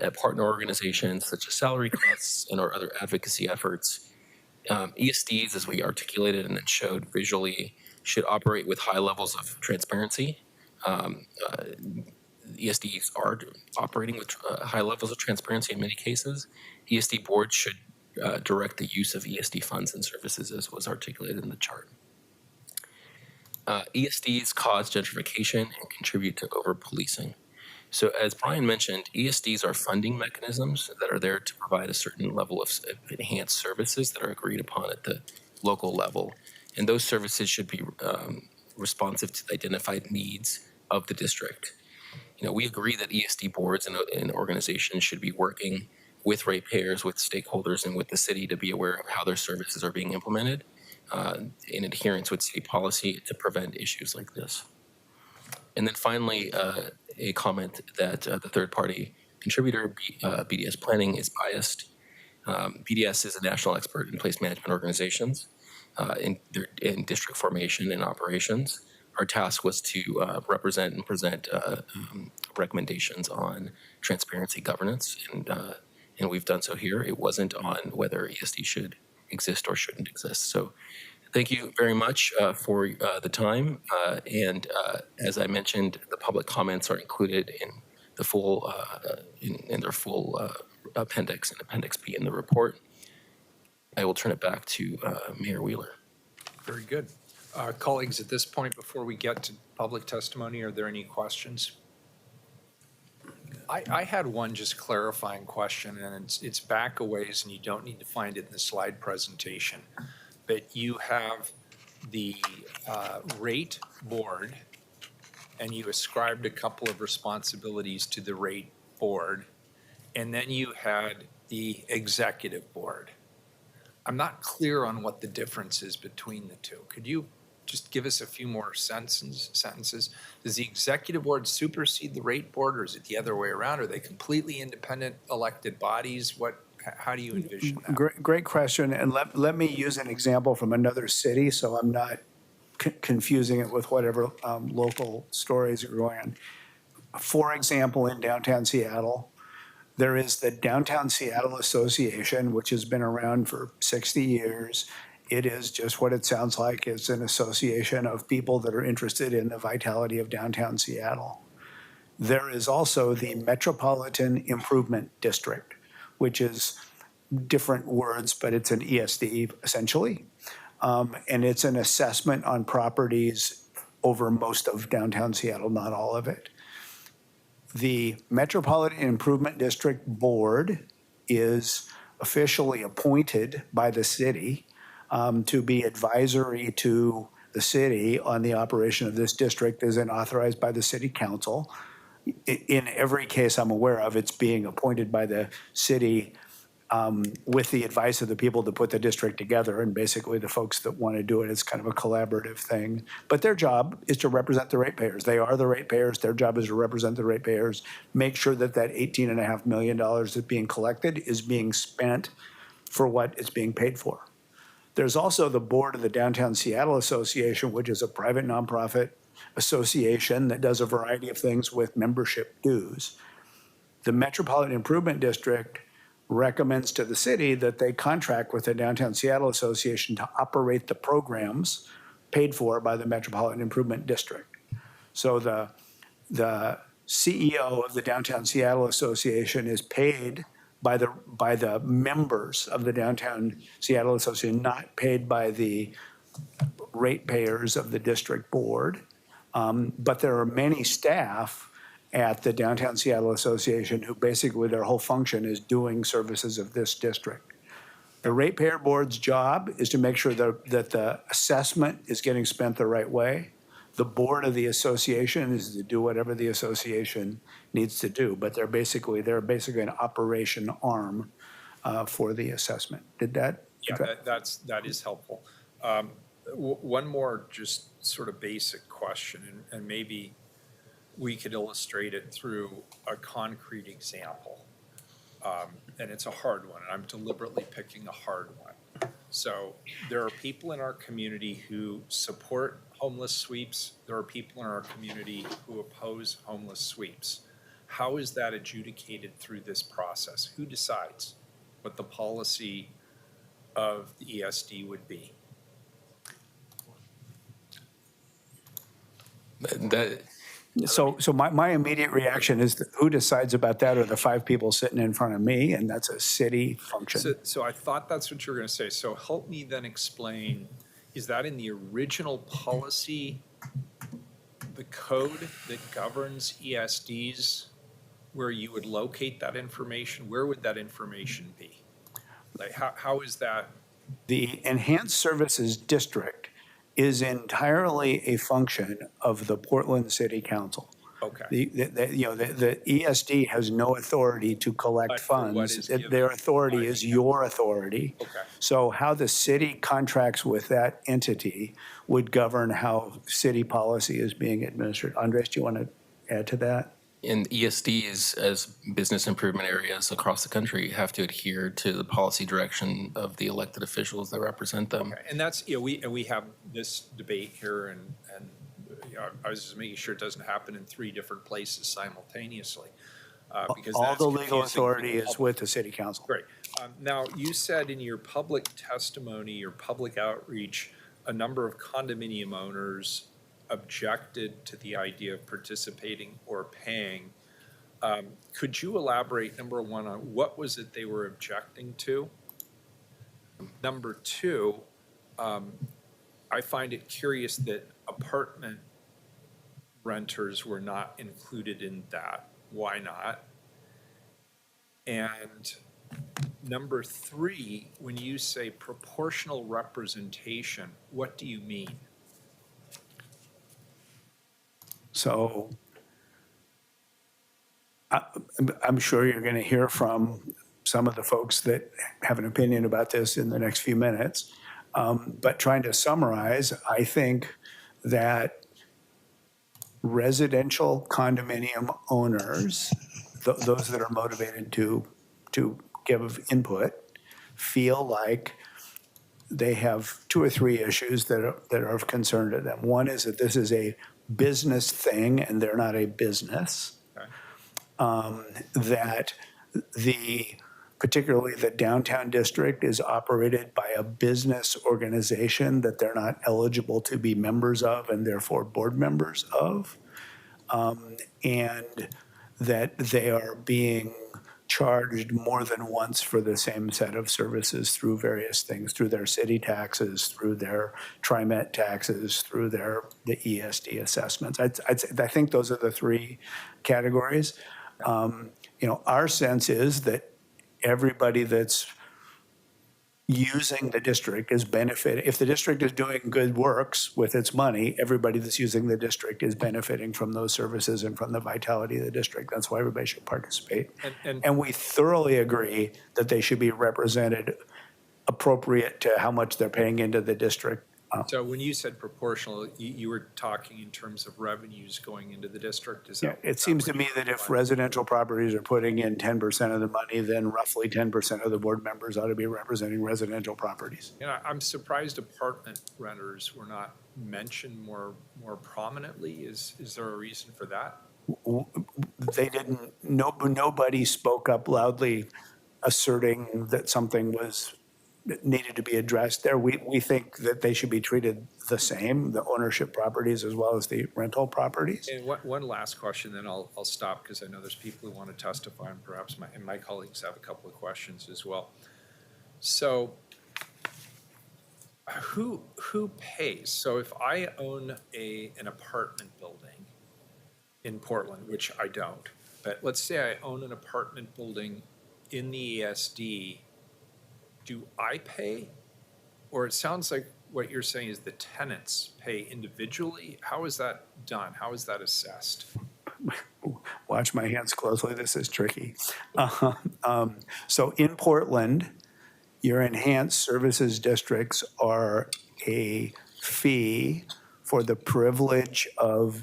at partner organizations such as salary costs and our other advocacy efforts. ESDs, as we articulated and then showed visually, should operate with high levels of transparency. ESDs are operating with high levels of transparency in many cases. ESD boards should direct the use of ESD funds and services, as was articulated in the chart. ESDs cause gentrification and contribute to over-policing. So as Brian mentioned, ESDs are funding mechanisms that are there to provide a certain level of enhanced services that are agreed upon at the local level. And those services should be responsive to the identified needs of the district. You know, we agree that ESD boards and organizations should be working with ratepayers, with stakeholders, and with the city to be aware of how their services are being implemented in adherence with city policy to prevent issues like this. And then finally, a comment that the third-party contributor, BDS Planning, is biased. BDS is a national expert in place management organizations in district formation and operations. Our task was to represent and present recommendations on transparency governance, and we've done so here. It wasn't on whether ESD should exist or shouldn't exist. So thank you very much for the time. And as I mentioned, the public comments are included in the full, in their full appendix and Appendix B in the report. I will turn it back to Mayor Wheeler. Very good. Colleagues, at this point, before we get to public testimony, are there any questions? I had one just clarifying question, and it's back a ways, and you don't need to find it in the slide presentation. But you have the rate board, and you ascribed a couple of responsibilities to the rate board, and then you had the executive board. I'm not clear on what the difference is between the two. Could you just give us a few more sentences? Does the executive board supersede the rate board, or is it the other way around? Are they completely independent elected bodies? How do you envision that? Great question. And let me use an example from another city so I'm not confusing it with whatever local stories are going on. For example, in downtown Seattle, there is the Downtown Seattle Association, which has been around for 60 years. It is just what it sounds like. It's an association of people that are interested in the vitality of downtown Seattle. There is also the Metropolitan Improvement District, which is different words, but it's an ESD essentially. And it's an assessment on properties over most of downtown Seattle, not all of it. The Metropolitan Improvement District Board is officially appointed by the city to be advisory to the city on the operation of this district, is authorized by the city council. In every case I'm aware of, it's being appointed by the city with the advice of the people that put the district together, and basically the folks that want to do it. It's kind of a collaborative thing. But their job is to represent the ratepayers. They are the ratepayers. Their job is to represent the ratepayers, make sure that that $18.5 million that's being collected is being spent for what it's being paid for. There's also the board of the Downtown Seattle Association, which is a private nonprofit association that does a variety of things with membership dues. The Metropolitan Improvement District recommends to the city that they contract with the Downtown Seattle Association to operate the programs paid for by the Metropolitan Improvement District. So the CEO of the Downtown Seattle Association is paid by the members of the Downtown Seattle Association, not paid by the ratepayers of the district board. But there are many staff at the Downtown Seattle Association who basically their whole function is doing services of this district. The ratepayer board's job is to make sure that the assessment is getting spent the right way. The board of the association is to do whatever the association needs to do, but they're basically an operation arm for the assessment. Did that? Yeah, that is helpful. One more just sort of basic question, and maybe we could illustrate it through a concrete example. And it's a hard one, and I'm deliberately picking a hard one. So there are people in our community who support homeless sweeps. There are people in our community who oppose homeless sweeps. How is that adjudicated through this process? Who decides what the policy of the ESD would be? So my immediate reaction is that who decides about that are the 5 people sitting in front of me, and that's a city function. So I thought that's what you were going to say. So help me then explain, is that in the original policy, the code that governs ESDs, where you would locate that information? Where would that information be? Like how is that? The Enhanced Services District is entirely a function of the Portland City Council. Okay. The ESD has no authority to collect But for what funds. is given Their authority by is the- your authority. Okay. So how the city contracts with that entity would govern how city policy is being administered. Andres, do you want to add to that? And ESDs, as business improvement areas across the country, have to adhere to the policy direction of the elected officials that represent them. Okay. And that's, we have this debate here and I was just making sure it doesn't happen in 3 different places simultaneously. Because All that's the legal confusing for authority the is public. with the city council. Great. Now, you said in your public testimony, your public outreach, a number of condominium owners objected to the idea of participating or paying. Could you elaborate, number one, on what was it they were objecting to? Number 2, I find it curious that apartment renters were not included in that. Why not? And number 3, when you say proportional representation, what do you mean? So I'm sure you're going to hear from some of the folks that have an opinion about this in the next few minutes. But trying to summarize, I think that residential condominium owners, those that are motivated to give input, feel like they have two or three issues that are of concern to them. One is that this is a business thing and they're not a business. That particularly the downtown district is operated by a business organization that they're not eligible to be members of and therefore board members of. And that they are being charged more than once for the same set of services through various things, through their city taxes, through their TriMet taxes, through the ESD assessments. I think those are the three categories. Our sense is that everybody that's using the district is benefiting. If the district is doing good works with its money, everybody that's using the district is benefiting from those services and from the vitality of the district. That's why everybody should participate. And we thoroughly agree that they should be represented appropriate to how much they're paying into the district. So when you said proportional, you were talking in terms of revenues going into the district? Is Yeah, that? it seems to me that if residential properties are putting in 10% of the money, then roughly 10% of the board members ought to be representing residential properties. I'm surprised apartment renters were not mentioned more prominently. Is there a reason for that? They didn't, nobody spoke up loudly asserting that something needed to be addressed there. We think that they should be treated the same, the ownership properties as well as the rental properties. And one last question, then I'll stop because I know there's people who want to testify and perhaps my colleagues have a couple of questions as well. So who pays? So if I own an apartment building in Portland, which I don't, but let's say I own an apartment building in the ESD, do I pay? Or it sounds like what you're saying is the tenants pay individually. How is that done? How is that assessed? Watch my hands closely, this is tricky. So in Portland, your enhanced services districts are a fee for the privilege of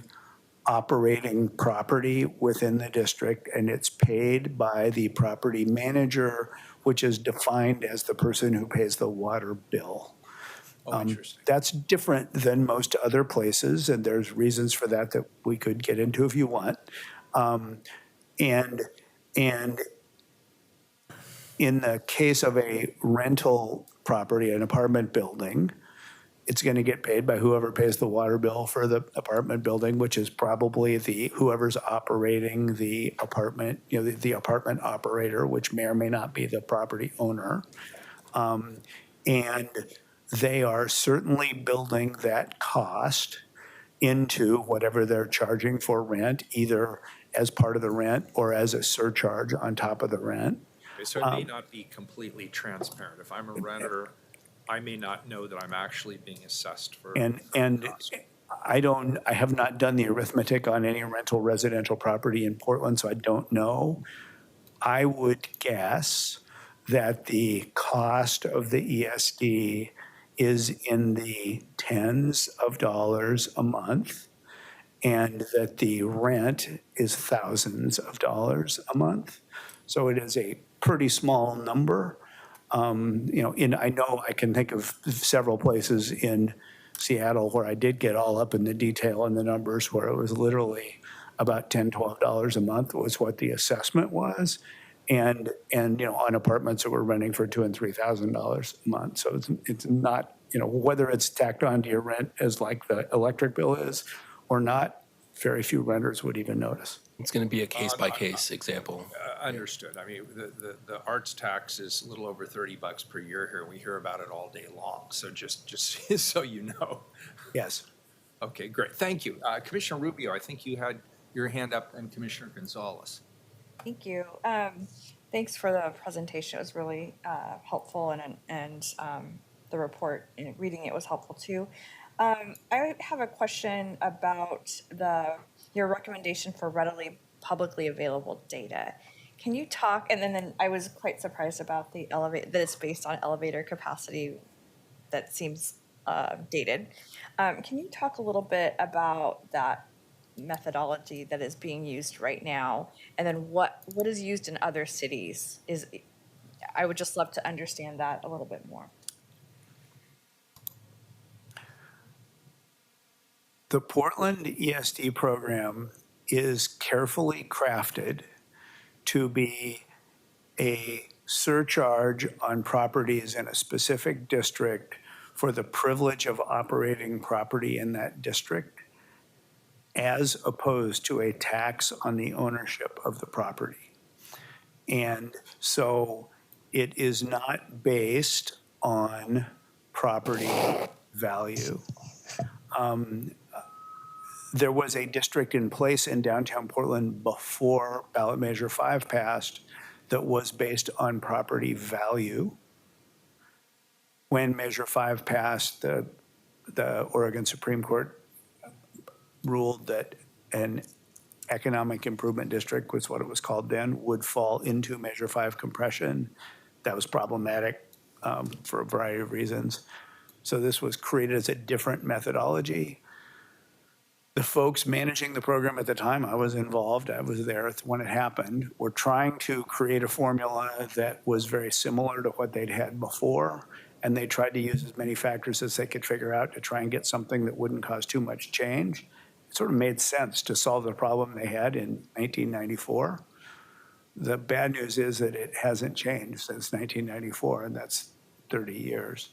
operating property within the district, and it's paid by the property manager, which is defined as the person who pays the water bill. Oh, interesting. That's different than most other places, and there's reasons for that we could get into if you want. And in the case of a rental property, an apartment building, it's going to get paid by whoever pays the water bill for the apartment building, which is probably whoever's operating the apartment, the apartment operator, which may or may not be the property owner. And they are certainly building that cost into whatever they're charging for rent, either as part of the rent or as a surcharge on top of the rent. Okay, so it may not be completely transparent. If I'm a renter, I may not know that I'm actually being assessed for. And cost. I have not done the arithmetic on any rental residential property in Portland, so I don't know. I would guess that the cost of the ESD is in the tens of dollars a month, and that the rent is thousands of dollars a month. So it is a pretty small number. I know I can think of several places in Seattle where I did get all up in the detail and the numbers where it was literally about $10, $12 a month was what the assessment was. And on apartments that were renting for $2,000 and $3,000 a month. So it's not, whether it's tacked onto your rent as like the electric bill is or not, very few renters would even notice. It's going to be a case-by-case example. Understood. I mean, the arts tax is a little over $30 per year here. We hear about it all day long. So just so you know. Yes. Okay, great. Thank you. Commissioner Rubio, I think you had your hand up, and Commissioner Gonzalez. Thank you. Thanks for the presentation. It was really helpful, and the report, reading it was helpful too. I have a question about your recommendation for readily publicly available data. Can you talk, and then I was quite surprised about that it's based on elevator capacity. That seems dated. Can you talk a little bit about that methodology that is being used right now, and then what is used in other cities? I would just love to understand that a little bit more. The Portland ESD program is carefully crafted to be a surcharge on properties in a specific district for the privilege of operating property in that district, as opposed to a tax on the ownership of the property. And so it is not based on property value. There was a district in place in downtown Portland before ballot measure 5 passed that was based on property value. When measure 5 passed, the Oregon Supreme Court ruled that an economic improvement district, was what it was called then, would fall into measure 5 compression. That was problematic for a variety of reasons. So this was created as a different methodology. The folks managing the program at the time, I was involved, I was there when it happened, were trying to create a formula that was very similar to what they'd had before. And they tried to use as many factors as they could figure out to try and get something that wouldn't cause too much change. It sort of made sense to solve the problem they had in 1994. The bad news is that it hasn't changed since 1994, and that's 30 years.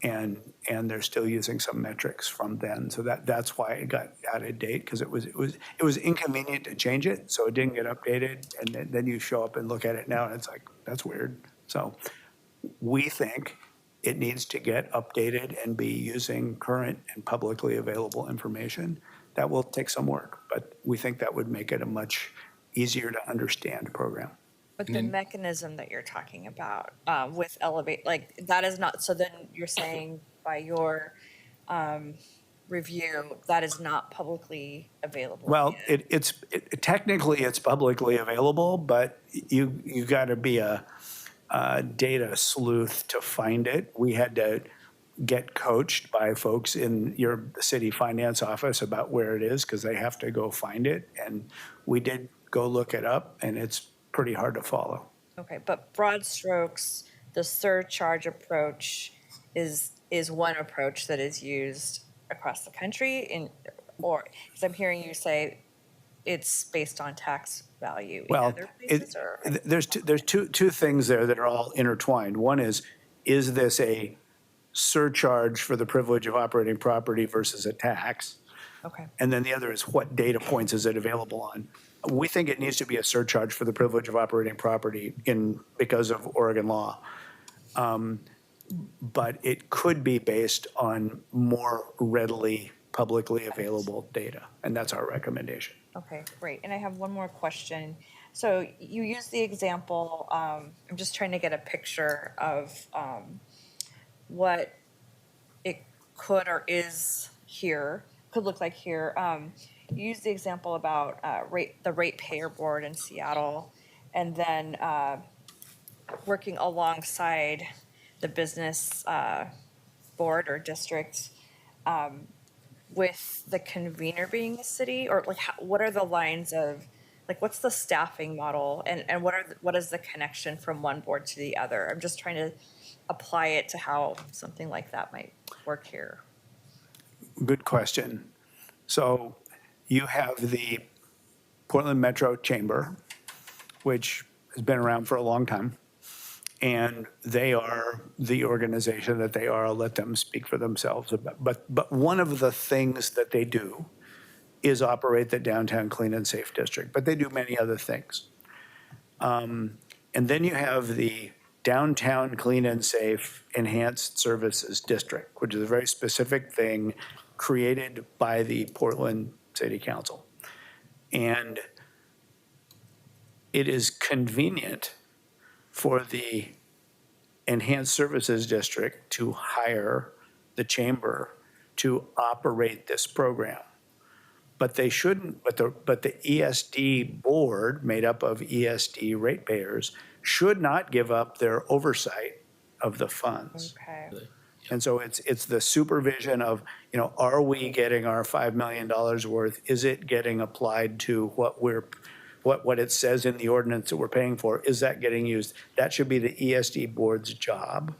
And they're still using some metrics from then. So that's why it got out of date, because it was inconvenient to change it, so it didn't get updated. And then you show up and look at it now, and it's like, that's weird. So we think it needs to get updated and be using current and publicly available information. That will take some work, but we think that would make it a much easier to understand program. But the mechanism that you're talking about with Elevate, like that is not, so then you're saying by your review, that is not publicly available? Well, yet. technically it's publicly available, but you got to be a data sleuth to find it. We had to get coached by folks in your city finance office about where it is, because they have to go find it. And we did go look it up, and it's pretty hard to follow. Okay, but broad strokes, the surcharge approach is one approach that is used across the country, or, because I'm hearing you say it's based on tax value in Well, other places, or? there's two things there that are all intertwined. One is this a surcharge for the privilege of operating property versus a tax? Okay, And then the other is, what data points is it available on? We think it needs to be a surcharge for the privilege of operating property because of Oregon law. But it could be based on more readily publicly available data, and that's our recommendation. okay, great. And I have one more question. So you use the example, I'm just trying to get a picture of what it could or is here, could look like here. You use the example about the ratepayer board in Seattle, and then working alongside the business board or district with the convener being the city, or like what are the lines of, like what's the staffing model, and what is the connection from one board to the other? I'm just trying to apply it to how something like that might work here. Good question. So you have the Portland Metro Chamber, which has been around for a long time, and they are the organization that they are. I'll let them speak for themselves. But one of the things that they do is operate the Downtown Clean and Safe District, but they do many other things. And then you have the Downtown Clean and Safe Enhanced Services District, which is a very specific thing created by the Portland City Council. And it is convenient for the Enhanced Services District to hire the chamber to operate this program. But they shouldn't, but the ESD board, made up of ESD ratepayers, should not give up their oversight of the funds. Okay. And so it's the supervision of, are we getting our $5 million worth? Is it getting applied to what it says in the ordinance that we're paying for? Is that getting used? That should be the ESD board's job.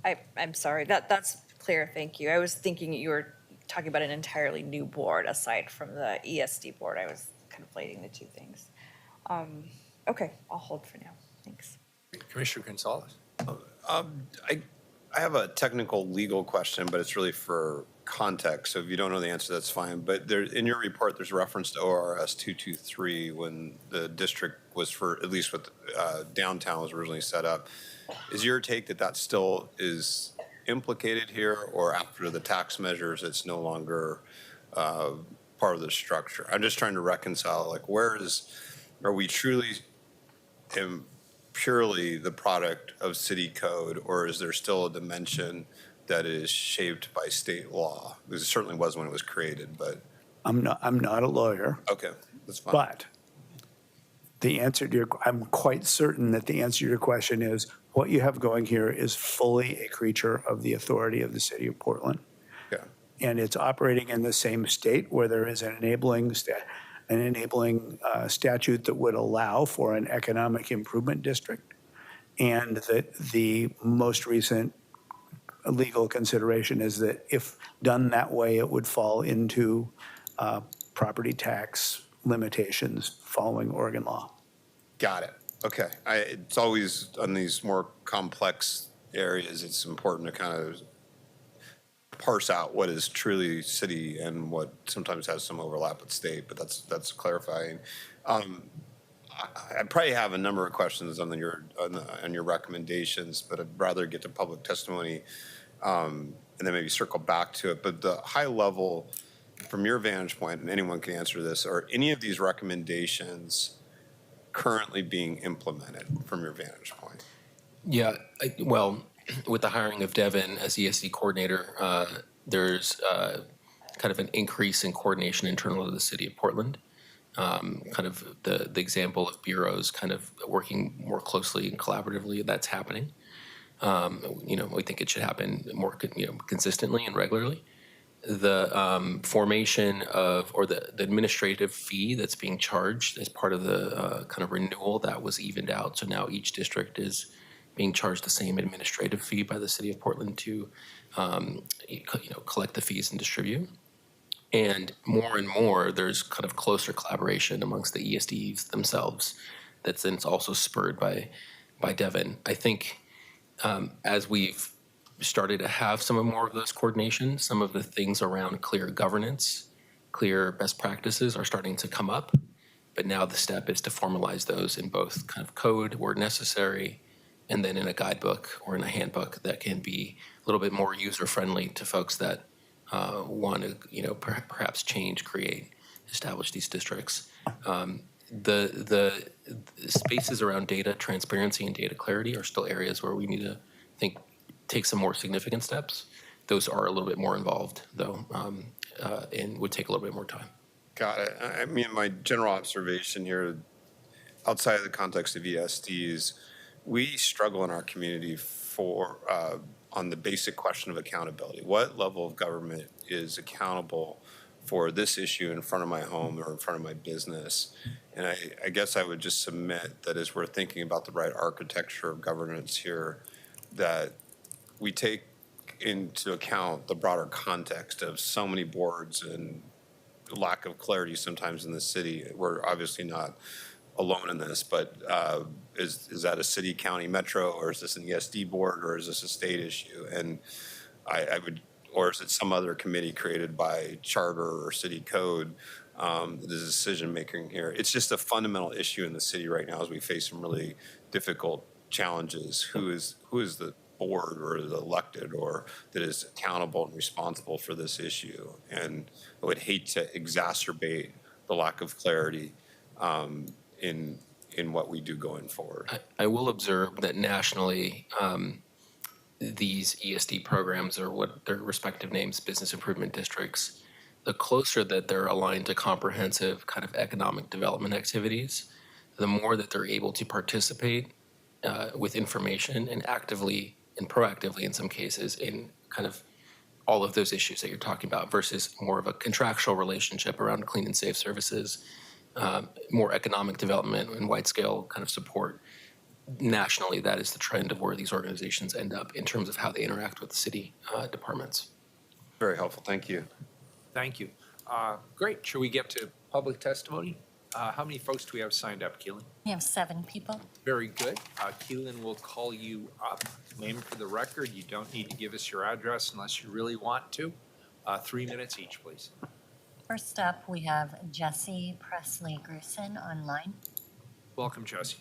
I'm sorry, that's clear, thank you. I was thinking you were talking about an entirely new board aside from the ESD board. I was conflating the two things. Okay, I'll hold for now. Thanks. Commissioner Gonzalez? I have a technical legal question, but it's really for context. So if you don't know the answer, that's fine. But there, in your report, there's reference to ORS 223 when the district was for, at least with downtown was originally set up. Is your take that that still is implicated here, or after the tax measures, it's no longer part of the structure? I'm just trying to reconcile, like, are we truly purely the product of city code, or is there still a dimension that is shaped by state law? Because it certainly was when it was created, but I'm not a lawyer, okay, that's fine. but the answer to I'm quite certain that the answer to your question is what you have going here is fully a creature of the authority of the city of Portland. Yeah. And it's operating in the same state where there is an enabling statute that would allow for an economic improvement district, and that the most recent legal consideration is that if done that way, it would fall into property tax limitations following Oregon law. Got it. Okay. It's always on these more complex areas, it's important to kind of parse out what is truly city and what sometimes has some overlap with state, but that's clarifying. I probably have a number of questions on your recommendations, but I'd rather get to public testimony and then maybe circle back to it. But the high level, from your vantage point, and anyone can answer this, are any of these recommendations currently being implemented from your vantage point? Yeah, well, with the hiring of Devin as ESD coordinator, there's kind of an increase in coordination internal to the city of Portland. Kind of the example of bureaus kind of working more closely and collaboratively, that's happening. We think it should happen more consistently and regularly. The formation of, or the administrative fee that's being charged as part of the kind of renewal, that was evened out. So now each district is being charged the same administrative fee by the city of Portland to collect the fees and distribute. And more, there's kind of closer collaboration amongst the ESDs themselves that's then also spurred by Devin. I think as we've started to have some more of those coordinations, some of the things around clear governance, clear best practices are starting to come up. But now the step is to formalize those in both kind of code where necessary, and then in a guidebook or in a handbook that can be a little bit more user-friendly to folks that want to, perhaps change, create, establish these districts. The spaces around data transparency and data clarity are still areas where we need to take some more significant steps. Those are a little bit more involved, though, and would take a little bit more time. Got it. I mean, my general observation here, outside of the context of ESDs, we struggle in our community on the basic question of accountability. What level of government is accountable for this issue in front of my home or in front of my business? And I guess I would just submit that as we're thinking about the right architecture of governance here, that we take into account the broader context of so many boards and lack of clarity sometimes in the city. We're obviously not alone in this, but is that a city, county, metro, or is this an ESD board, or is this a state issue? And or is it some other committee created by charter or city code, the decision making here? It's just a fundamental issue in the city right now as we face some really difficult challenges. Who is the board or the elected or that is accountable and responsible for this issue? And I would hate to exacerbate the lack of clarity in what we do going forward. I will observe that nationally, these ESD programs, or what their respective names, business improvement districts, the closer that they're aligned to comprehensive kind of economic development activities, the more that they're able to participate with information and actively and proactively in some cases in kind of all of those issues that you're talking about, versus more of a contractual relationship around clean and safe services, more economic development and wide-scale kind of support. Nationally, that is the trend of where these organizations end up in terms of how they interact with the city departments. Very helpful. Thank you. Thank you. Great. Should we get to public testimony? How many folks do we have signed up, Keelan? We have 7 people. Very good. Keelan will call you up. Name for the record. You don't need to give us your address unless you really want to. 3 minutes each, please. First up, we have Jesse Presley Grusin online. Welcome, Jesse.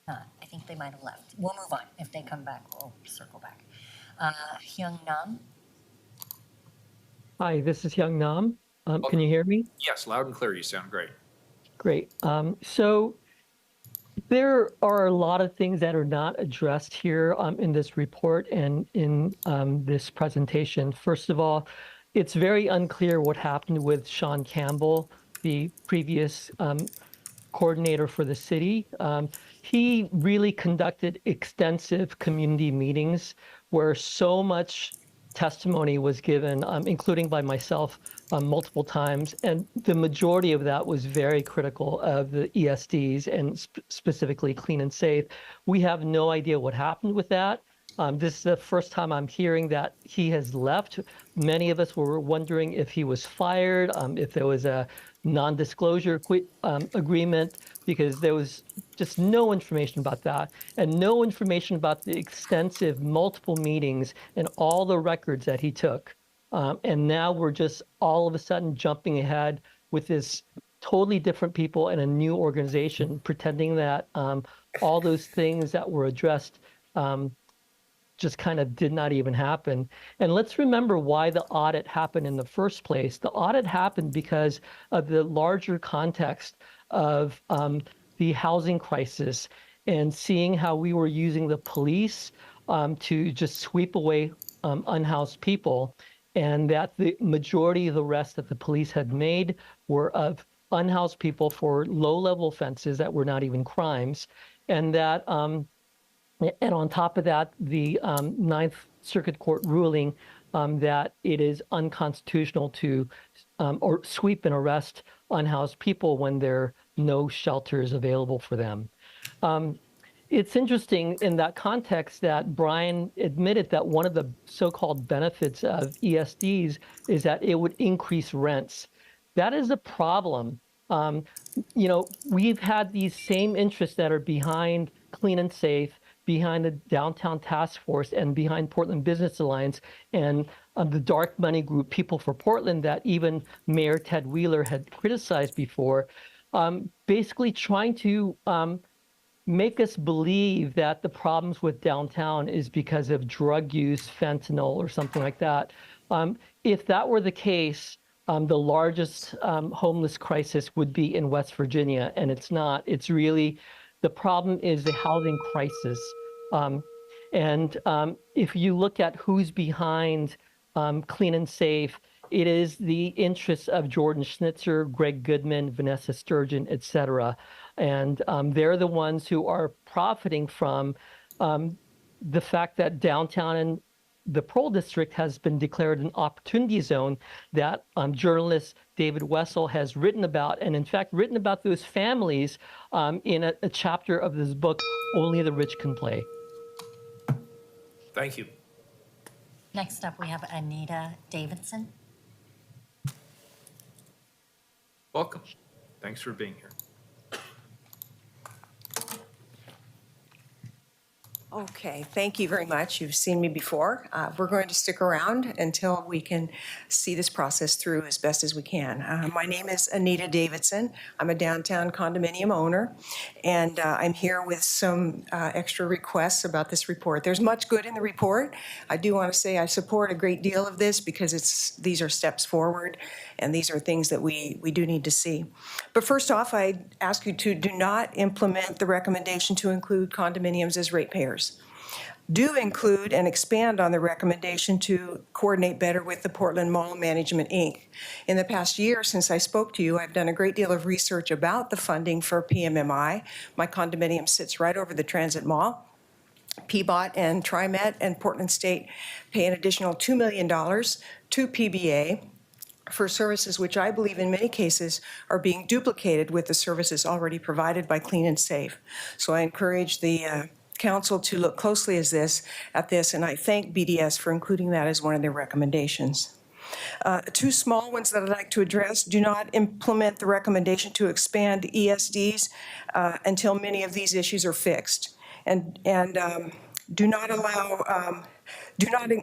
I think they might have left. We'll move on. If they come back, we'll circle back. Hyung Nam. Hi, this is Hyung Nam. Can you hear me? Yes, loud and clear. You sound great. Great. So there are a lot of things that are not addressed here in this report and in this presentation. First of all, it's very unclear what happened with Sean Campbell, the previous coordinator for the city. He really conducted extensive community meetings where so much testimony was given, including by myself multiple times. And the majority of that was very critical of the ESDs and specifically Clean and Safe. We have no idea what happened with that. This is the first time I'm hearing that he has left. Many of us were wondering if he was fired, if there was a non-disclosure agreement, because there was just no information about that and no information about the extensive multiple meetings and all the records that he took. And now we're just all of a sudden jumping ahead with this totally different people and a new organization pretending that all those things that were addressed just kind of did not even happen. And let's remember why the audit happened in the first place. The audit happened because of the larger context of the housing crisis and seeing how we were using the police to just sweep away unhoused people, and that the majority of the arrests that the police had made were of unhoused people for low-level offenses that were not even crimes, and that and on top of that, the Ninth Circuit Court ruling that it is unconstitutional to or sweep and arrest unhoused people when there are no shelters available for them. It's interesting in that context that Brian admitted that one of the so-called benefits of ESDs is that it would increase rents. That is a problem. You know, we've had these same interests that are behind Clean and Safe, behind the Downtown Task Force, and behind Portland Business Alliance, and the dark money group People for Portland that even Mayor Ted Wheeler had criticized before, basically trying to make us believe that the problems with downtown is because of drug use, fentanyl, or something like that. If that were the case, the largest homeless crisis would be in West Virginia, and it's not. It's really, the problem is the housing crisis. And if you look at who's behind Clean and Safe, it is the interests of Jordan Schnitzer, Greg Goodman, Vanessa Sturgeon, et cetera. And they're the ones who are profiting from the fact that downtown and the Pearl District has been declared an opportunity zone that journalist David Wessel has written about, and in fact written about those families in a chapter of this book, Only the Rich Can Play. Thank you. Next up, we have Anita Davidson. Welcome. Thanks for being here. Okay, thank you very much. You've seen me before. We're going to stick around until we can see this process through as best as we can. My name is Anita Davidson. I'm a downtown condominium owner, and I'm here with some extra requests about this report. There's much good in the report. I do want to say I support a great deal of this because these are steps forward, and these are things that we do need to see. But first off, I ask you to do not implement the recommendation to include condominiums as ratepayers. Do include and expand on the recommendation to coordinate better with the Portland Mall Management, Inc. In the past year since I spoke to you, I've done a great deal of research about the funding for PMMI. My condominium sits right over the Transit Mall. PBOT and TriMet and Portland State pay an additional $2 million to PBA for services which I believe in many cases are being duplicated with the services already provided by Clean and Safe. So I encourage the council to look closely at this, and I thank BDS for including that as one of their recommendations. Two small ones that I'd like to address: do not implement the recommendation to expand ESDs until many of these issues are fixed. And do not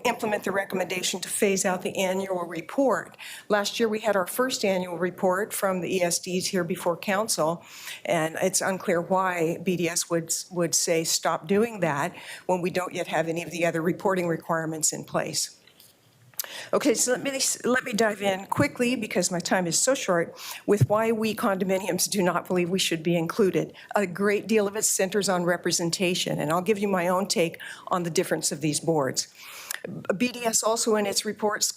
implement the recommendation to phase out the annual report. Last year, we had our first annual report from the ESDs here before council, and it's unclear why BDS would say stop doing that when we don't yet have any of the other reporting requirements in place. Okay, so let me dive in quickly, because my time is so short, with why we condominiums do not believe we should be included. A great deal of it centers on representation, and I'll give you my own take on the difference of these boards. BDS also in its reports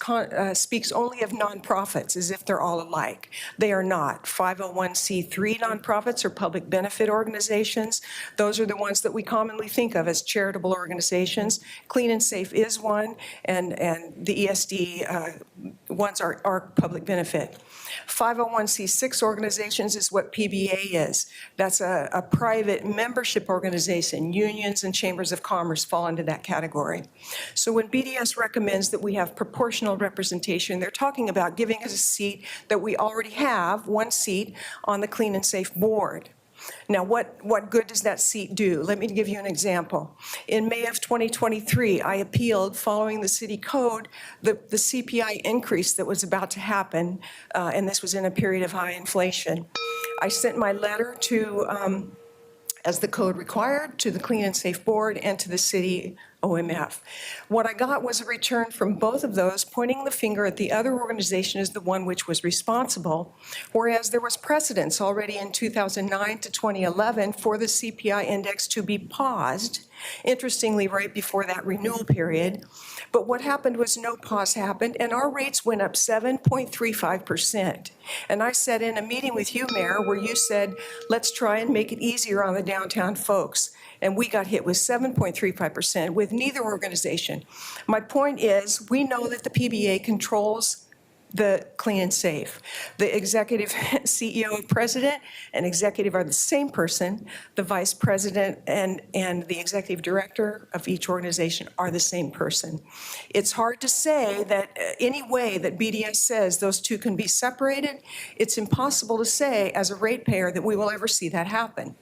speaks only of nonprofits as if they're all alike. They are not. 501c3 nonprofits are public benefit organizations. Those are the ones that we commonly think of as charitable organizations. Clean and Safe is one, and the ESD ones are public benefit. 501c6 organizations is what PBA is. That's a private membership organization. Unions and chambers of commerce fall into that category. So when BDS recommends that we have proportional representation, they're talking about giving us a seat that we already have, one seat on the Clean and Safe board. Now, what good does that seat do? Let me give you an example. In May of 2023, I appealed, following the city code, the CPI increase that was about to happen, and this was in a period of high inflation. I sent my letter to, as the code required, to the Clean and Safe Board and to the city OMF. What I got was a return from both of those, pointing the finger at the other organization as the one which was responsible, whereas there was precedence already in 2009 to 2011 for the CPI index to be paused, interestingly, right before that renewal period. But what happened was no pause happened, and our rates went up 7.35%. And I said in a meeting with you, Mayor, where you said, let's try and make it easier on the downtown folks. And we got hit with 7.35% with neither organization. My point is, we know that the PBA controls the Clean and Safe. The executive CEO and president and executive are the same person. The vice president and the executive director of each organization are the same person. It's hard to say that any way that BDS says those two can be separated. It's impossible to say as a ratepayer that we will ever see that happen.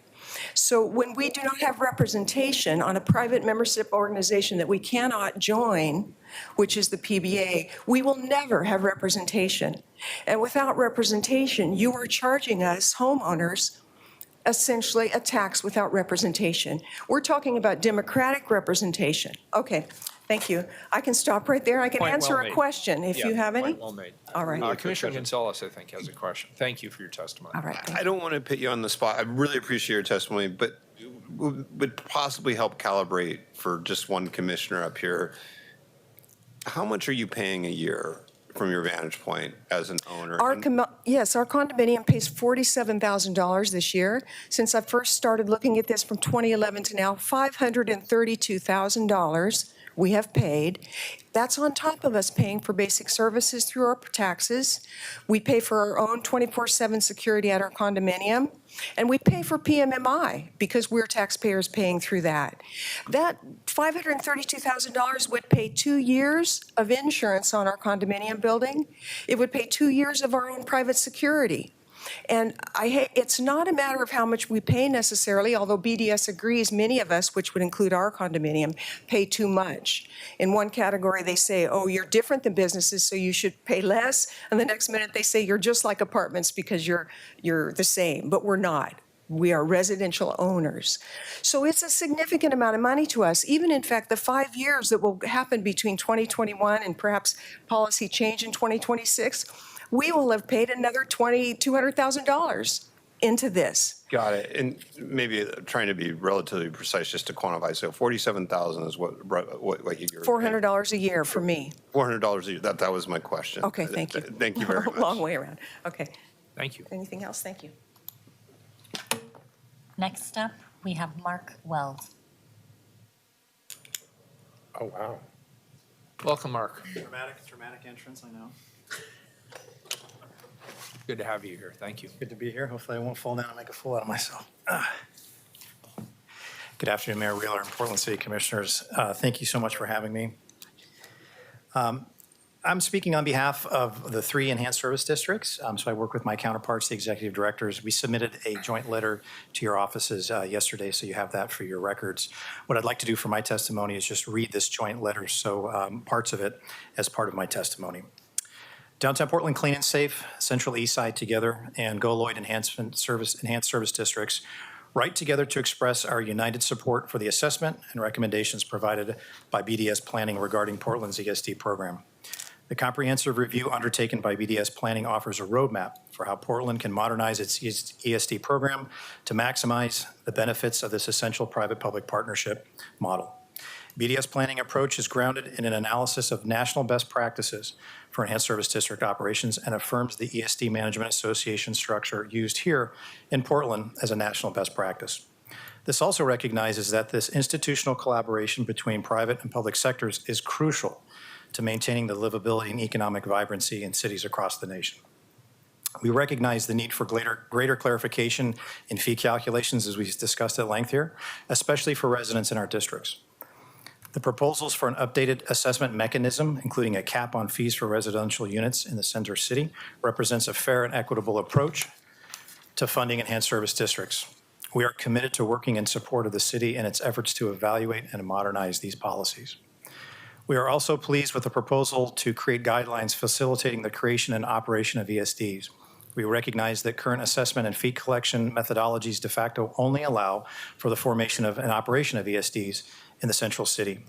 So when we do not have representation on a private membership organization that we cannot join, which is the PBA, we will never have representation. And without representation, you are charging us, homeowners, essentially a tax without representation. We're talking about democratic representation. Okay, thank you. I can stop right there. I can Point answer well a made. question if you have any. Point well made. All right. Commissioner Gonzalez, I think, has a question. Thank you for your testimony. All right. thank I don't want to put you on the spot. I really appreciate your testimony, but would possibly help calibrate for just one commissioner up here. How much are you paying a year from your vantage point as an owner? Yes, our condominium pays $47,000 this year. Since I first started looking at this from 2011 to now, $532,000 we have paid. That's on top of us paying for basic services through our taxes. We pay for our own 24/7 security at our condominium, and we pay for PMMI because we're taxpayers paying through that. That $532,000 would pay 2 years of insurance on our condominium building. It would pay 2 years of our own private security. And it's not a matter of how much we pay necessarily, although BDS agrees many of us, which would include our condominium, pay too much. In one category, they say, oh, you're different than businesses, so you should pay less. And the next minute, they say you're just like apartments because you're the same, but we're not. We are residential owners. So it's a significant amount of money to us. Even in fact, the 5 years that will happen between 2021 and perhaps policy change in 2026, we will have paid another $200,000 into this. Got it. And maybe trying to be relatively precise, just to quantify. So 47,000 is what you're $400 a year for me. $400 a year. That was my question. Okay, thank you. Thank you very much. Long way around. Okay. Thank you. Anything else? Thank you. Next up, we have Mark Wells. Oh, wow. Welcome, Mark. Dramatic entrance, I know. good to have you here. Thank you. Good to be here. Hopefully I won't fall down and make a fool out of myself. Good afternoon, Mayor Wheeler and Portland City Commissioners. Thank you so much for having me. I'm speaking on behalf of the 3 enhanced service districts. So I work with my counterparts, the executive directors. We submitted a joint letter to your offices yesterday, so you have that for your records. What I'd like to do for my testimony is just read this joint letter, so parts of it as part of my testimony. Downtown Portland Clean and Safe, Central East Side Together, and Go Lloyd Enhanced Service Districts write together to express our united support for the assessment and recommendations provided by BDS Planning regarding Portland's ESD program. The comprehensive review undertaken by BDS Planning offers a roadmap for how Portland can modernize its ESD program to maximize the benefits of this essential private-public partnership model. BDS Planning approach is grounded in an analysis of national best practices for enhanced service district operations and affirms the ESD Management Association structure used here in Portland as a national best practice. This also recognizes that this institutional collaboration between private and public sectors is crucial to maintaining the livability and economic vibrancy in cities across the nation. We recognize the need for greater clarification in fee calculations, as we discussed at length here, especially for residents in our districts. The proposals for an updated assessment mechanism, including a cap on fees for residential units in the center city, represents a fair and equitable approach to funding enhanced service districts. We are committed to working in support of the city in its efforts to evaluate and modernize these policies. We are also pleased with the proposal to create guidelines facilitating the creation and operation of ESDs. We recognize that current assessment and fee collection methodologies de facto only allow for the formation of and operation of ESDs in the central city.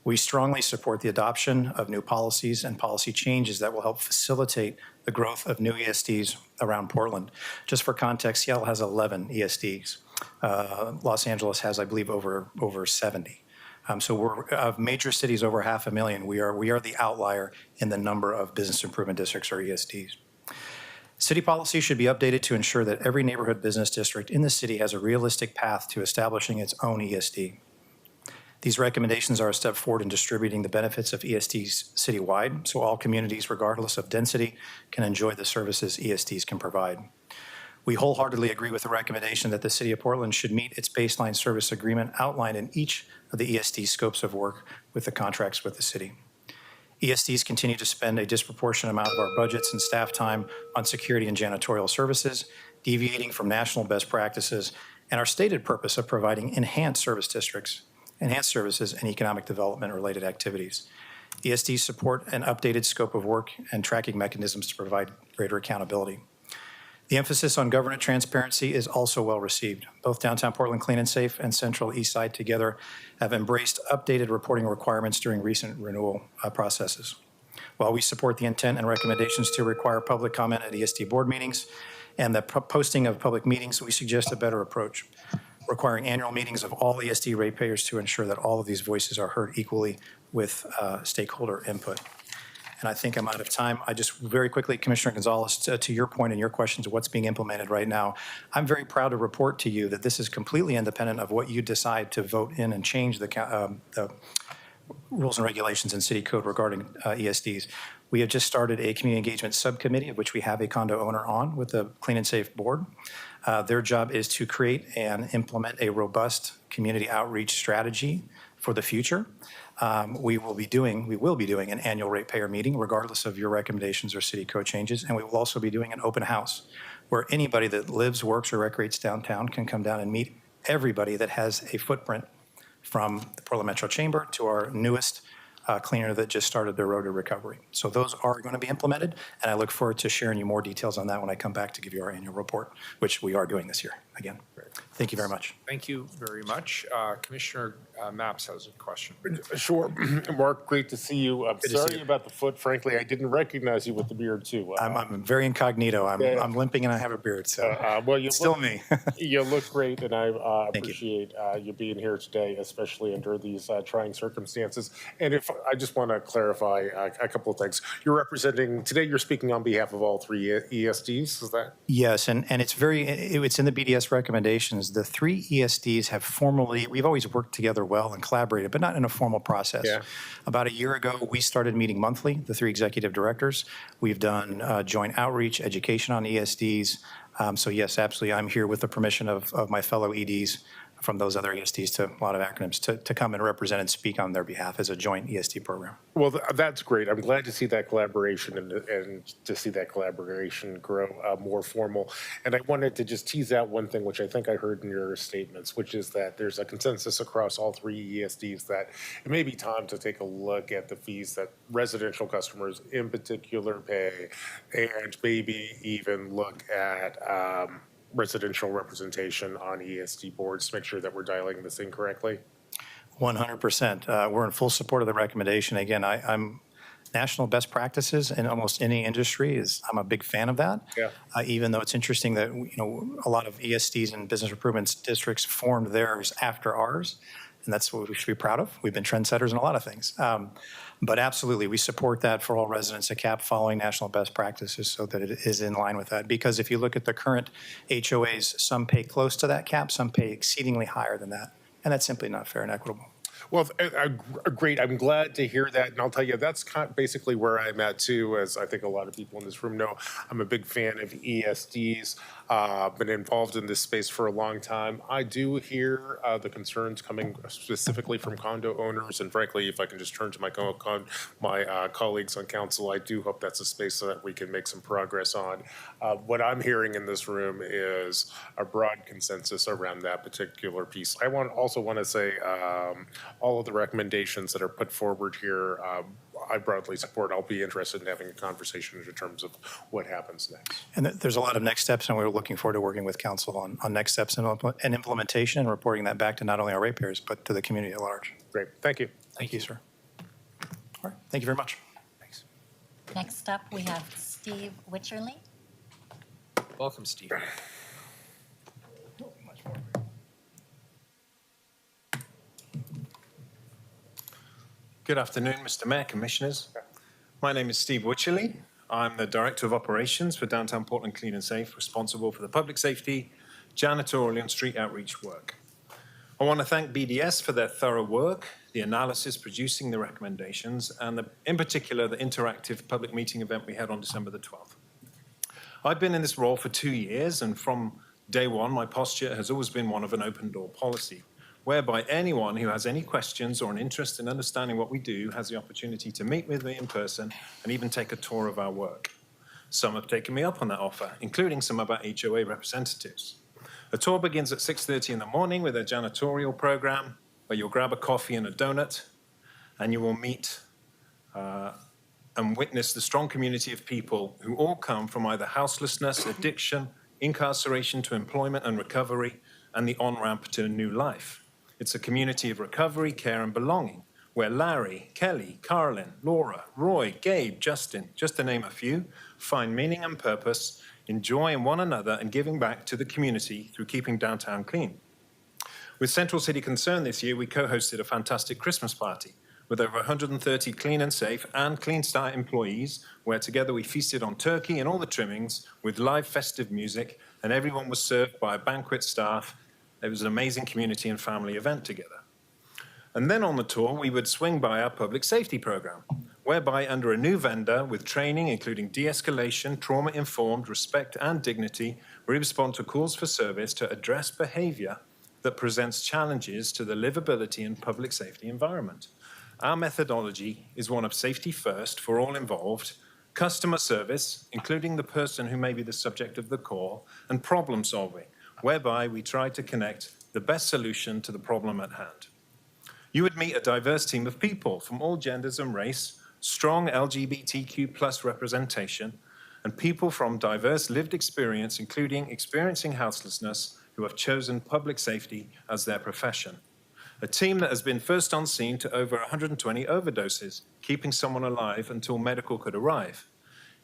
We strongly support the adoption of new policies and policy changes that will help facilitate the growth of new ESDs around Portland. Just for context, Seattle has 11 ESDs. Los Angeles has, I believe, over 70. So we're of major cities over 500,000. We are the outlier in the number of business improvement districts or ESDs. City policy should be updated to ensure that every neighborhood business district in the city has a realistic path to establishing its own ESD. These recommendations are a step forward in distributing the benefits of ESDs citywide, so all communities, regardless of density, can enjoy the services ESDs can provide. We wholeheartedly agree with the recommendation that the City of Portland should meet its baseline service agreement outlined in each of the ESD scopes of work with the contracts with the city. ESDs continue to spend a disproportionate amount of our budgets and staff time on security and janitorial services, deviating from national best practices and our stated purpose of providing enhanced services and economic development related activities. ESDs support an updated scope of work and tracking mechanisms to provide greater accountability. The emphasis on government transparency is also well received. Both Downtown Portland Clean and Safe and Central East Side Together have embraced updated reporting requirements during recent renewal processes. While we support the intent and recommendations to require public comment at ESD board meetings and the posting of public meetings, we suggest a better approach, requiring annual meetings of all ESD ratepayers to ensure that all of these voices are heard equally with stakeholder input. And I think I'm out of time. I just very quickly, Commissioner Gonzalez, to your point and your questions of what's being implemented right now, I'm very proud to report to you that this is completely independent of what you decide to vote in and change the rules and regulations in city code regarding ESDs. We have just started a community engagement subcommittee, of which we have a condo owner on with the Clean and Safe board. Their job is to create and implement a robust community outreach strategy for the future. We will be doing an annual ratepayer meeting regardless of your recommendations or city code changes. And we will also be doing an open house where anybody that lives, works, or recreates downtown can come down and meet everybody that has a footprint from the Portland Metro Chamber to our newest cleaner that just started their road to recovery. So those are going to be implemented, and I look forward to sharing you more details on that when I come back to give you our annual report, which we are doing this year again. Thank you very much. Thank you very much. Commissioner Mapps has a question. Sure. Mark, great to see you. I'm Good to see sorry you. about the foot. Frankly, I didn't recognize you with the beard, too. I'm very incognito. I'm limping and I have a beard, so Well, you it's still look, me. you look great, and I Thank you. appreciate you being here today, especially under these trying circumstances. And if I just want to clarify a couple of things. Today you're speaking on behalf of all 3 ESDs, is that? Yes, and it's in the BDS recommendations. The 3 ESDs have we've always worked together well and collaborated, but not in a formal process. Yeah. About a year ago, we started meeting monthly, the 3 executive directors. We've done joint outreach, education on ESDs. So yes, absolutely, I'm here with the permission of my fellow EDs from those other ESDs, to a lot of acronyms, to come and represent and speak on their behalf as a joint ESD program. Well, that's great. I'm glad to see that collaboration and to see that collaboration grow more formal. And I wanted to just tease out one thing, which I think I heard in your statements, which is that there's a consensus across all 3 ESDs that it may be time to take a look at the fees that residential customers in particular pay, and maybe even look at residential representation on ESD boards to make sure that we're dialing this in correctly. 100%. We're in full support of the recommendation. Again, I'm national best practices in almost any industry I'm a big fan of that. Yeah. Even though it's interesting that, a lot of ESDs and business improvements districts formed theirs after ours, and that's what we should be proud of. We've been trendsetters in a lot of things. But absolutely, we support that for all residents at CAP, following national best practices so that it is in line with that. Because if you look at the current HOAs, some pay close to that cap, some pay exceedingly higher than that. And that's simply not fair and equitable. Well, great. I'm glad to hear that. And I'll tell you, that's basically where I'm at too, as I think a lot of people in this room know. I'm a big fan of ESDs, been involved in this space for a long time. I do hear the concerns coming specifically from condo owners. And frankly, if I can just turn to my colleagues on council, I do hope that's a space that we can make some progress on. What I'm hearing in this room is a broad consensus around that particular piece. I also want to say, all of the recommendations that are put forward here, I broadly support. I'll be interested in having a conversation in terms of what happens next. And there's a lot of next steps, and we're looking forward to working with council on next steps and implementation, and reporting that back to not only our ratepayers, but to the community at large. Great. Thank you. Thank you, sir. All right. Thank you very much. Thanks. Next up, we have Steve Witcherly. Welcome, Steve. Good afternoon, Mr. Mayor, Commissioners. My name is Steve Witcherly. I'm the Director of Operations for Downtown Portland Clean and Safe, responsible for the public safety, janitorial, and street outreach work. I want to thank BDS for their thorough work, the analysis producing the recommendations, and in particular, the interactive public meeting event we had on December the 12th. I've been in this role for 2 years, and from day one, my posture has always been one of an open door policy, whereby anyone who has any questions or an interest in understanding what we do has the opportunity to meet with me in person and even take a tour of our work. Some have taken me up on that offer, including some of our HOA representatives. A tour begins at 6:30 in the morning with a janitorial program where you'll grab a coffee and a donut, and you will meet and witness the strong community of people who all come from either houselessness, addiction, incarceration to employment and recovery, and the on-ramp to a new life. It's a community of recovery, care, and belonging, where Larry, Kelly, Carolyn, Laura, Roy, Gabe, Justin, just to name a few, find meaning and purpose, enjoy in one another, and giving back to the community through keeping downtown clean. With Central City Concern this year, we co-hosted a fantastic Christmas party with over 130 Clean and Safe and Clean Start employees, where together we feasted on turkey and all the trimmings with live festive music, and everyone was served by a banquet staff. It was an amazing community and family event together. And then on the tour, we would swing by our public safety program, whereby under a new vendor with training, including de-escalation, trauma-informed, respect, and dignity, we respond to calls for service to address behavior that presents challenges to the livability and public safety environment. Our methodology is one of safety first for all involved, customer service, including the person who may be the subject of the call, and problem solving, whereby we try to connect the best solution to the problem at hand. You would meet a diverse team of people from all genders and race, strong LGBTQ+ representation, and people from diverse lived experience, including experiencing houselessness, who have chosen public safety as their profession. A team that has been first on scene to over 120 overdoses, keeping someone alive until medical could arrive.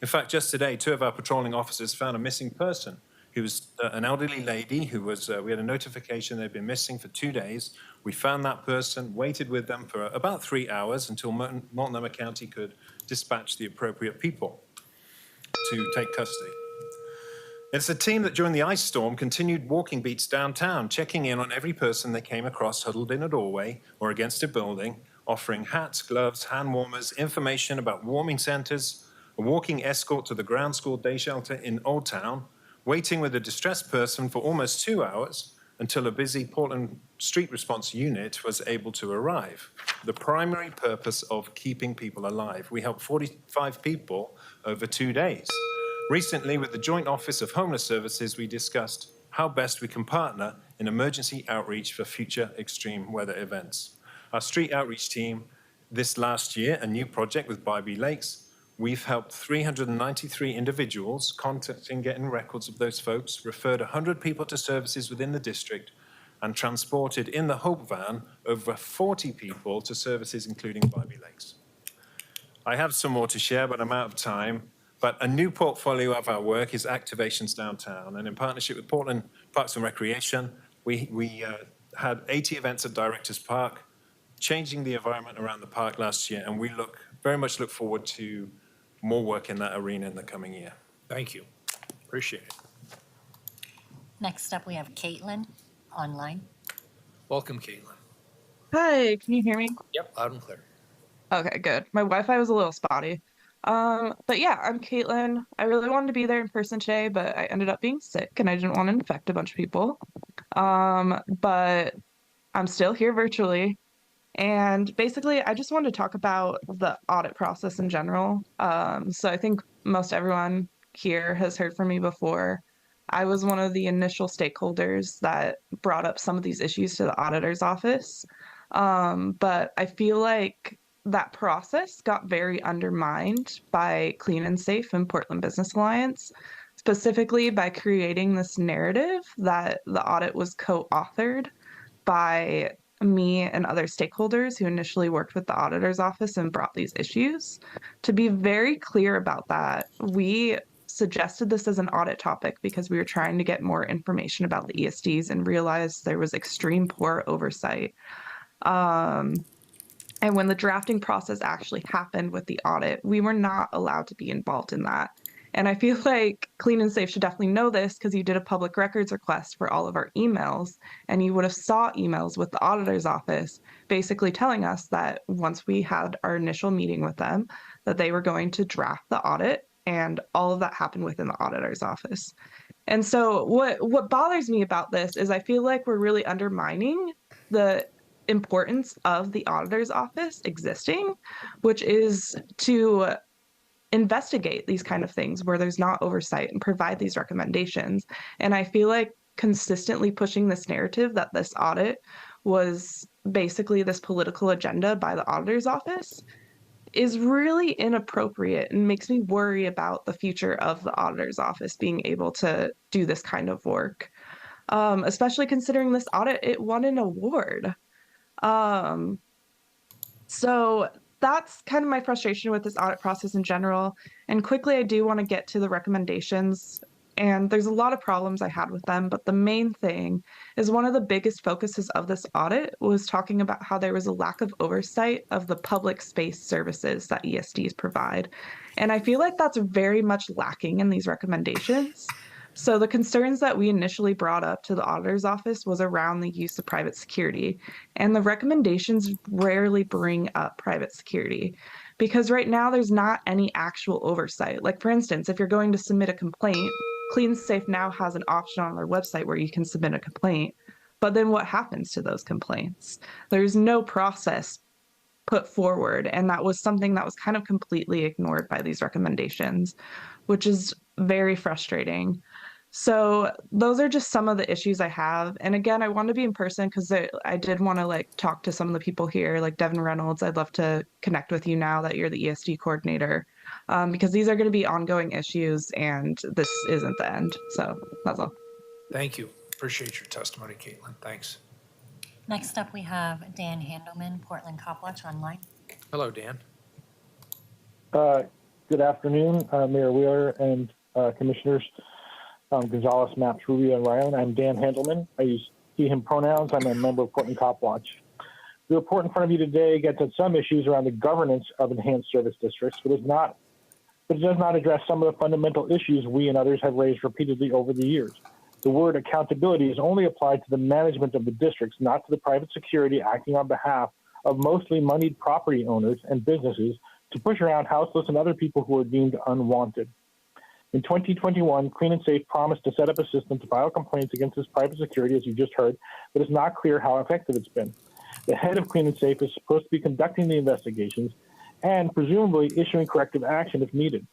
In fact, just today, 2 of our patrolling officers found a missing person. He was an elderly lady who was, we had a notification they'd been missing for 2 days. We found that person, waited with them for about 3 hours until Multnomah County could dispatch the appropriate people to take custody. It's a team that during the ice storm continued walking beats downtown, checking in on every person they came across huddled in a doorway or against a building, offering hats, gloves, hand warmers, information about warming centers, a walking escort to the ground school day shelter in Old Town, waiting with a distressed person for almost 2 hours until a busy Portland Street Response unit was able to arrive. The primary purpose of keeping people alive. We helped 45 people over 2 days. Recently, with the Joint Office of Homeless Services, we discussed how best we can partner in emergency outreach for future extreme weather events. Our street outreach team, this last year, a new project with Bybee Lakes, we've helped 393 individuals, contacting, getting records of those folks, referred 100 people to services within the district, and transported in the Hope Van over 40 people to services including Bybee Lakes. I have some more to share, but I'm out of time. But a new portfolio of our work is Activations Downtown. And in partnership with Portland Parks and Recreation, we had 80 events at Directors Park, changing the environment around the park last year. And we very much look forward to more work in that arena in the coming year. Thank you. Appreciate it. Next up, we have Caitlin online. Welcome, Caitlin. Hi, can you hear me? Yep, loud and clear. Okay, good. My Wi-Fi was a little spotty. But yeah, I'm Caitlin. I really wanted to be there in person today, but I ended up being sick and I didn't want to infect a bunch of people. But I'm still here virtually. And basically, I just wanted to talk about the audit process in general. So I think most everyone here has heard from me before. I was one of the initial stakeholders that brought up some of these issues to the auditor's office. But I feel like that process got very undermined by Clean and Safe and Portland Business Alliance, specifically by creating this narrative that the audit was co-authored by me and other stakeholders who initially worked with the auditor's office and brought these issues. To be very clear about that, we suggested this as an audit topic because we were trying to get more information about the ESDs and realized there was extreme poor oversight. And when the drafting process actually happened with the audit, we were not allowed to be involved in that. And I feel like Clean and Safe should definitely know this because you did a public records request for all of our emails, and you would have saw emails with the auditor's office basically telling us that once we had our initial meeting with them, that they were going to draft the audit, and all of that happened within the auditor's office. And so what bothers me about this is I feel like we're really undermining the importance of the auditor's office existing, which is to investigate these kind of things where there's not oversight and provide these recommendations. And I feel like consistently pushing this narrative that this audit was basically this political agenda by the auditor's office is really inappropriate and makes me worry about the future of the auditor's office being able to do this kind of work, especially considering this audit, it won an award. So that's kind of my frustration with this audit process in general. And quickly, I do want to get to the recommendations. And there's a lot of problems I had with them, but the main thing is one of the biggest focuses of this audit was talking about how there was a lack of oversight of the public space services that ESDs provide. And I feel like that's very much lacking in these recommendations. So the concerns that we initially brought up to the auditor's office was around the use of private security. And the recommendations rarely bring up private security because right now there's not any actual oversight. Like for instance, if you're going to submit a complaint, Clean Safe now has an option on their website where you can submit a complaint. But then what happens to those complaints? There's no process put forward. And that was something that was kind of completely ignored by these recommendations, which is very frustrating. So those are just some of the issues I have. And again, I want to be in person because I did want to talk to some of the people here, like Devin Reynolds. I'd love to connect with you now that you're the ESD coordinator, because these are going to be ongoing issues and this isn't the end. So that's all. Thank you. Appreciate your testimony, Caitlin. Thanks. Next up, we have Dan Handelman, Portland Copwatch online. Hello, Dan. Good afternoon, Mayor Wheeler and commissioners. Gonzalez, Maps, Rubio, and Ryan. I'm Dan Handelman. I use he, him pronouns. I'm a member of Portland Copwatch. The report in front of you today gets at some issues around the governance of enhanced service districts, but is not but it does not address some of the fundamental issues we and others have raised repeatedly over the years. The word accountability is only applied to the management of the districts, not to the private security acting on behalf of mostly moneyed property owners and businesses to push around houseless and other people who are deemed unwanted. In 2021, Clean and Safe promised to set up a system to file complaints against this private security, as you just heard, but it's not clear how effective it's been. The head of Clean and Safe is supposed to be conducting the investigations and presumably issuing corrective action if needed.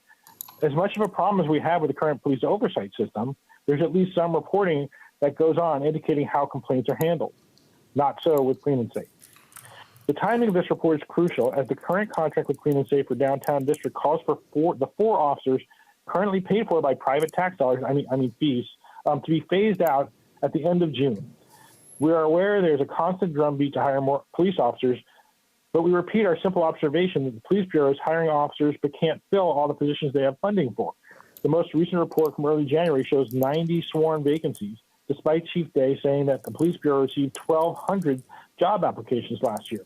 As much of a problem as we have with the current police oversight system, there's at least some reporting that goes on indicating how complaints are handled. Not so with Clean and Safe. The timing of this report is crucial, as the current contract with Clean and Safe for Downtown District calls for the 4 officers currently paid for by private tax dollars, fees, to be phased out at the end of June. We are aware there's a constant drumbeat to hire more police officers, but we repeat our simple observation that the police bureau is hiring officers but can't fill all the positions they have funding for. The most recent report from early January shows 90 sworn vacancies, despite Chief Day saying that the police bureau received 1,200 job applications last year.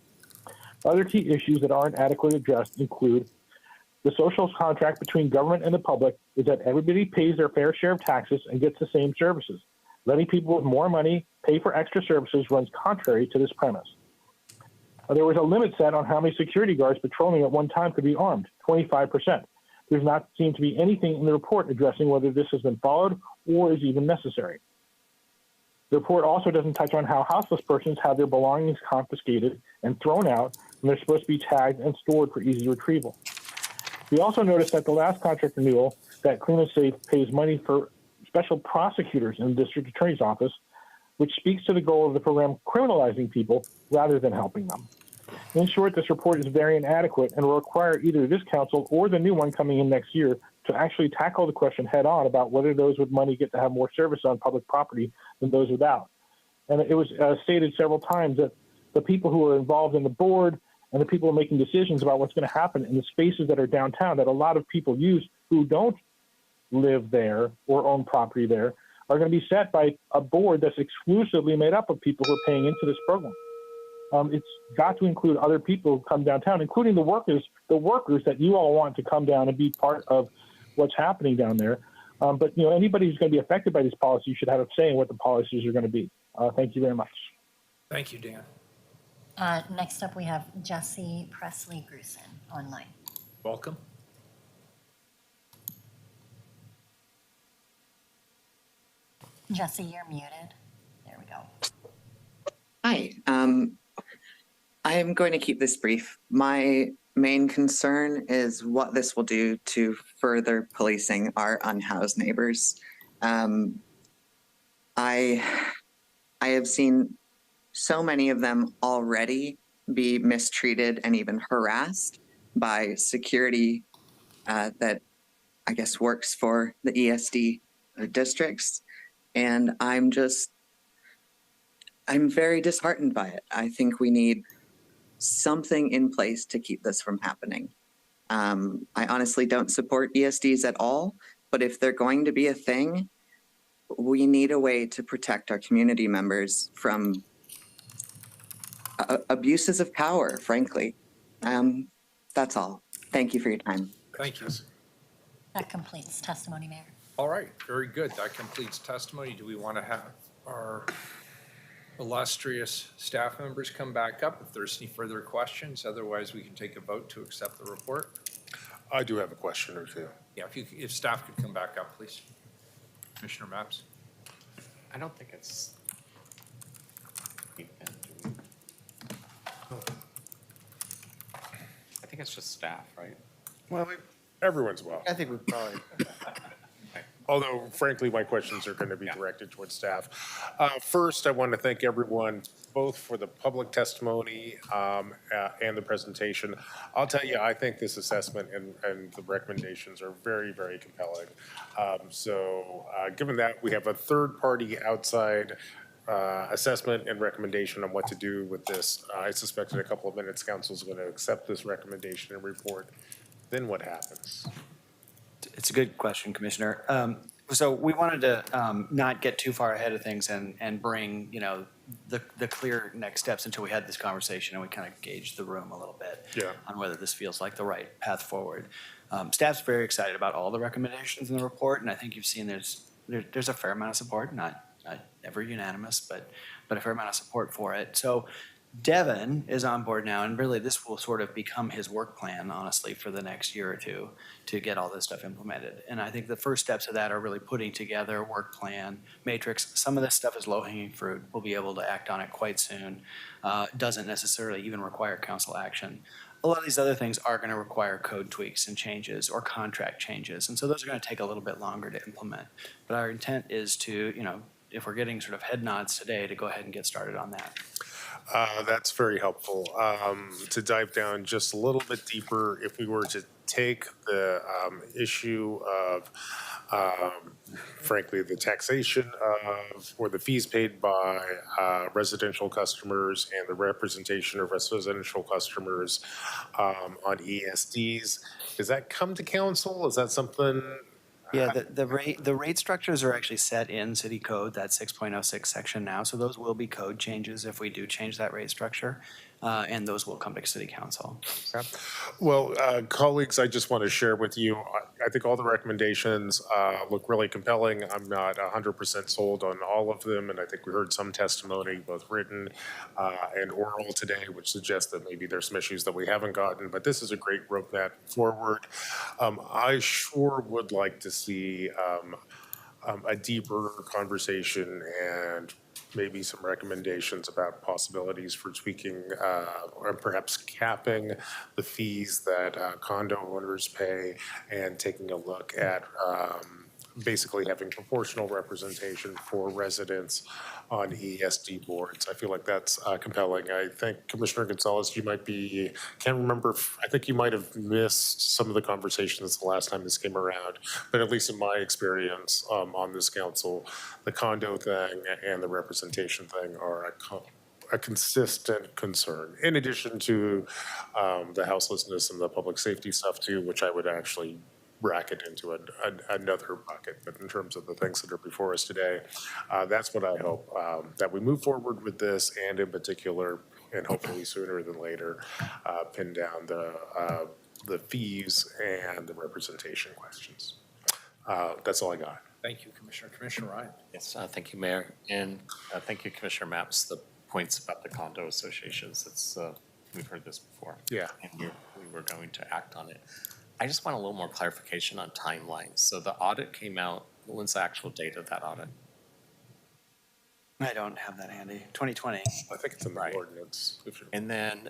Other key issues that aren't adequately addressed include the social contract between government and the public is that everybody pays their fair share of taxes and gets the same services. Letting people with more money pay for extra services runs contrary to this premise. There was a limit set on how many security guards patrolling at one time could be armed, 25%. There's not seemed to be anything in the report addressing whether this has been followed or is even necessary. The report also doesn't touch on how houseless persons have their belongings confiscated and thrown out when they're supposed to be tagged and stored for easy retrieval. We also noticed that the last contract renewal that Clean and Safe pays money for special prosecutors in the district attorney's office, which speaks to the goal of the program criminalizing people rather than helping them. In short, this report is very inadequate and will require either this council or the new one coming in next year to actually tackle the question head on about whether those with money get to have more service on public property than those without. And it was stated several times that the people who are involved in the board and the people making decisions about what's going to happen in the spaces that are downtown that a lot of people use who don't live there or own property there are going to be set by a board that's exclusively made up of people who are paying into this program. It's got to include other people who come downtown, including the workers that you all want to come down and be part of what's happening down there. But anybody who's going to be affected by these policies should have a say in what the policies are going to be. Thank you very much. Thank you, Dan. Next up, we have Jesse Presley Grusin online. Welcome. Jesse, you're muted. There we go. Hi. I am going to keep this brief. My main concern is what this will do to further policing our unhoused neighbors. I have seen so many of them already be mistreated and even harassed by security that I guess works for the ESD districts. And I'm very disheartened by it. I think we need something in place to keep this from happening. I honestly don't support ESDs at all, but if they're going to be a thing, we need a way to protect our community members from abuses of power, frankly. That's all. Thank you for your time. Thank you. That completes testimony, Mayor. All right, very good. That completes testimony. Do we want to have our illustrious staff members come back up if there's any further questions? Otherwise, we can take a vote to accept the report. I do have a question or two. Yeah, if staff could come back up, please. Commissioner Maps. I don't think it's. I think it's just staff, right? Well, everyone's welcome. I think we probably. Although frankly, my questions are going to be directed towards staff. First, I want to thank everyone both for the public testimony and the presentation. I'll tell you, I think this assessment and the recommendations are very, very compelling. Given that, we have a third-party outside assessment and recommendation on what to do with this. I suspect in a couple of minutes, council is going to accept this recommendation and report. Then what happens? It's a good question, Commissioner. So we wanted to not get too far ahead of things and bring, the clear next steps until we had this conversation and we kind of gauged the room a little bit Yeah. on whether this feels like the right path forward. Staff's very excited about all the recommendations in the report, and I think you've seen there's a fair amount of support, not ever unanimous, but a fair amount of support for it. So Devin is on board now, and really this will sort of become his work plan, honestly, for the next year or two to get all this stuff implemented. And I think the first steps of that are really putting together a work plan, matrix. Some of this stuff is low-hanging fruit. We'll be able to act on it quite soon. Doesn't necessarily even require council action. A lot of these other things are going to require code tweaks and changes or contract changes. And so those are going to take a little bit longer to implement. But our intent is to, if we're getting sort of head nods today, to go ahead and get started on that. That's very helpful. To dive down just a little bit deeper, if we were to take the issue of, frankly, the taxation of, or the fees paid by residential customers and the representation of residential customers on ESDs, does that come to council? Is that something? Yeah, the rate structures are actually set in city code, that 6.06 section now. So those will be code changes if we do change that rate structure, and those will come to city council. Well, colleagues, I just want to share with you, I think all the recommendations look really compelling. I'm not 100% sold on all of them, and I think we heard some testimony, both written and oral today, which suggests that maybe there's some issues that we haven't gotten, but this is a great roadmap forward. I sure would like to see a deeper conversation and maybe some recommendations about possibilities for tweaking or perhaps capping the fees that condo owners pay and taking a look at basically having proportional representation for residents on ESD boards. I feel like that's compelling. I think Commissioner Gonzalez, you might be, can't remember, I think you might have missed some of the conversations the last time this came around, but at least in my experience on this council, the condo thing and the representation thing are a consistent concern, in addition to the houselessness and the public safety stuff too, which I would actually bracket into another bucket. But in terms of the things that are before us today, that's what I hope, that we move forward with this, and in particular, and hopefully sooner than later, pin down the fees and the representation questions. That's all I got. Thank you, Commissioner. Commissioner Ryan. Yes, thank you, Mayor. And thank you, Commissioner Maps, the points about the condo associations. It's, we've heard this before. Yeah. And we were going to act on it. I just want a little more clarification on timelines. So the audit came out, when's the actual date of that audit? I don't have that handy. 2020. I think it's in the ordinance. And then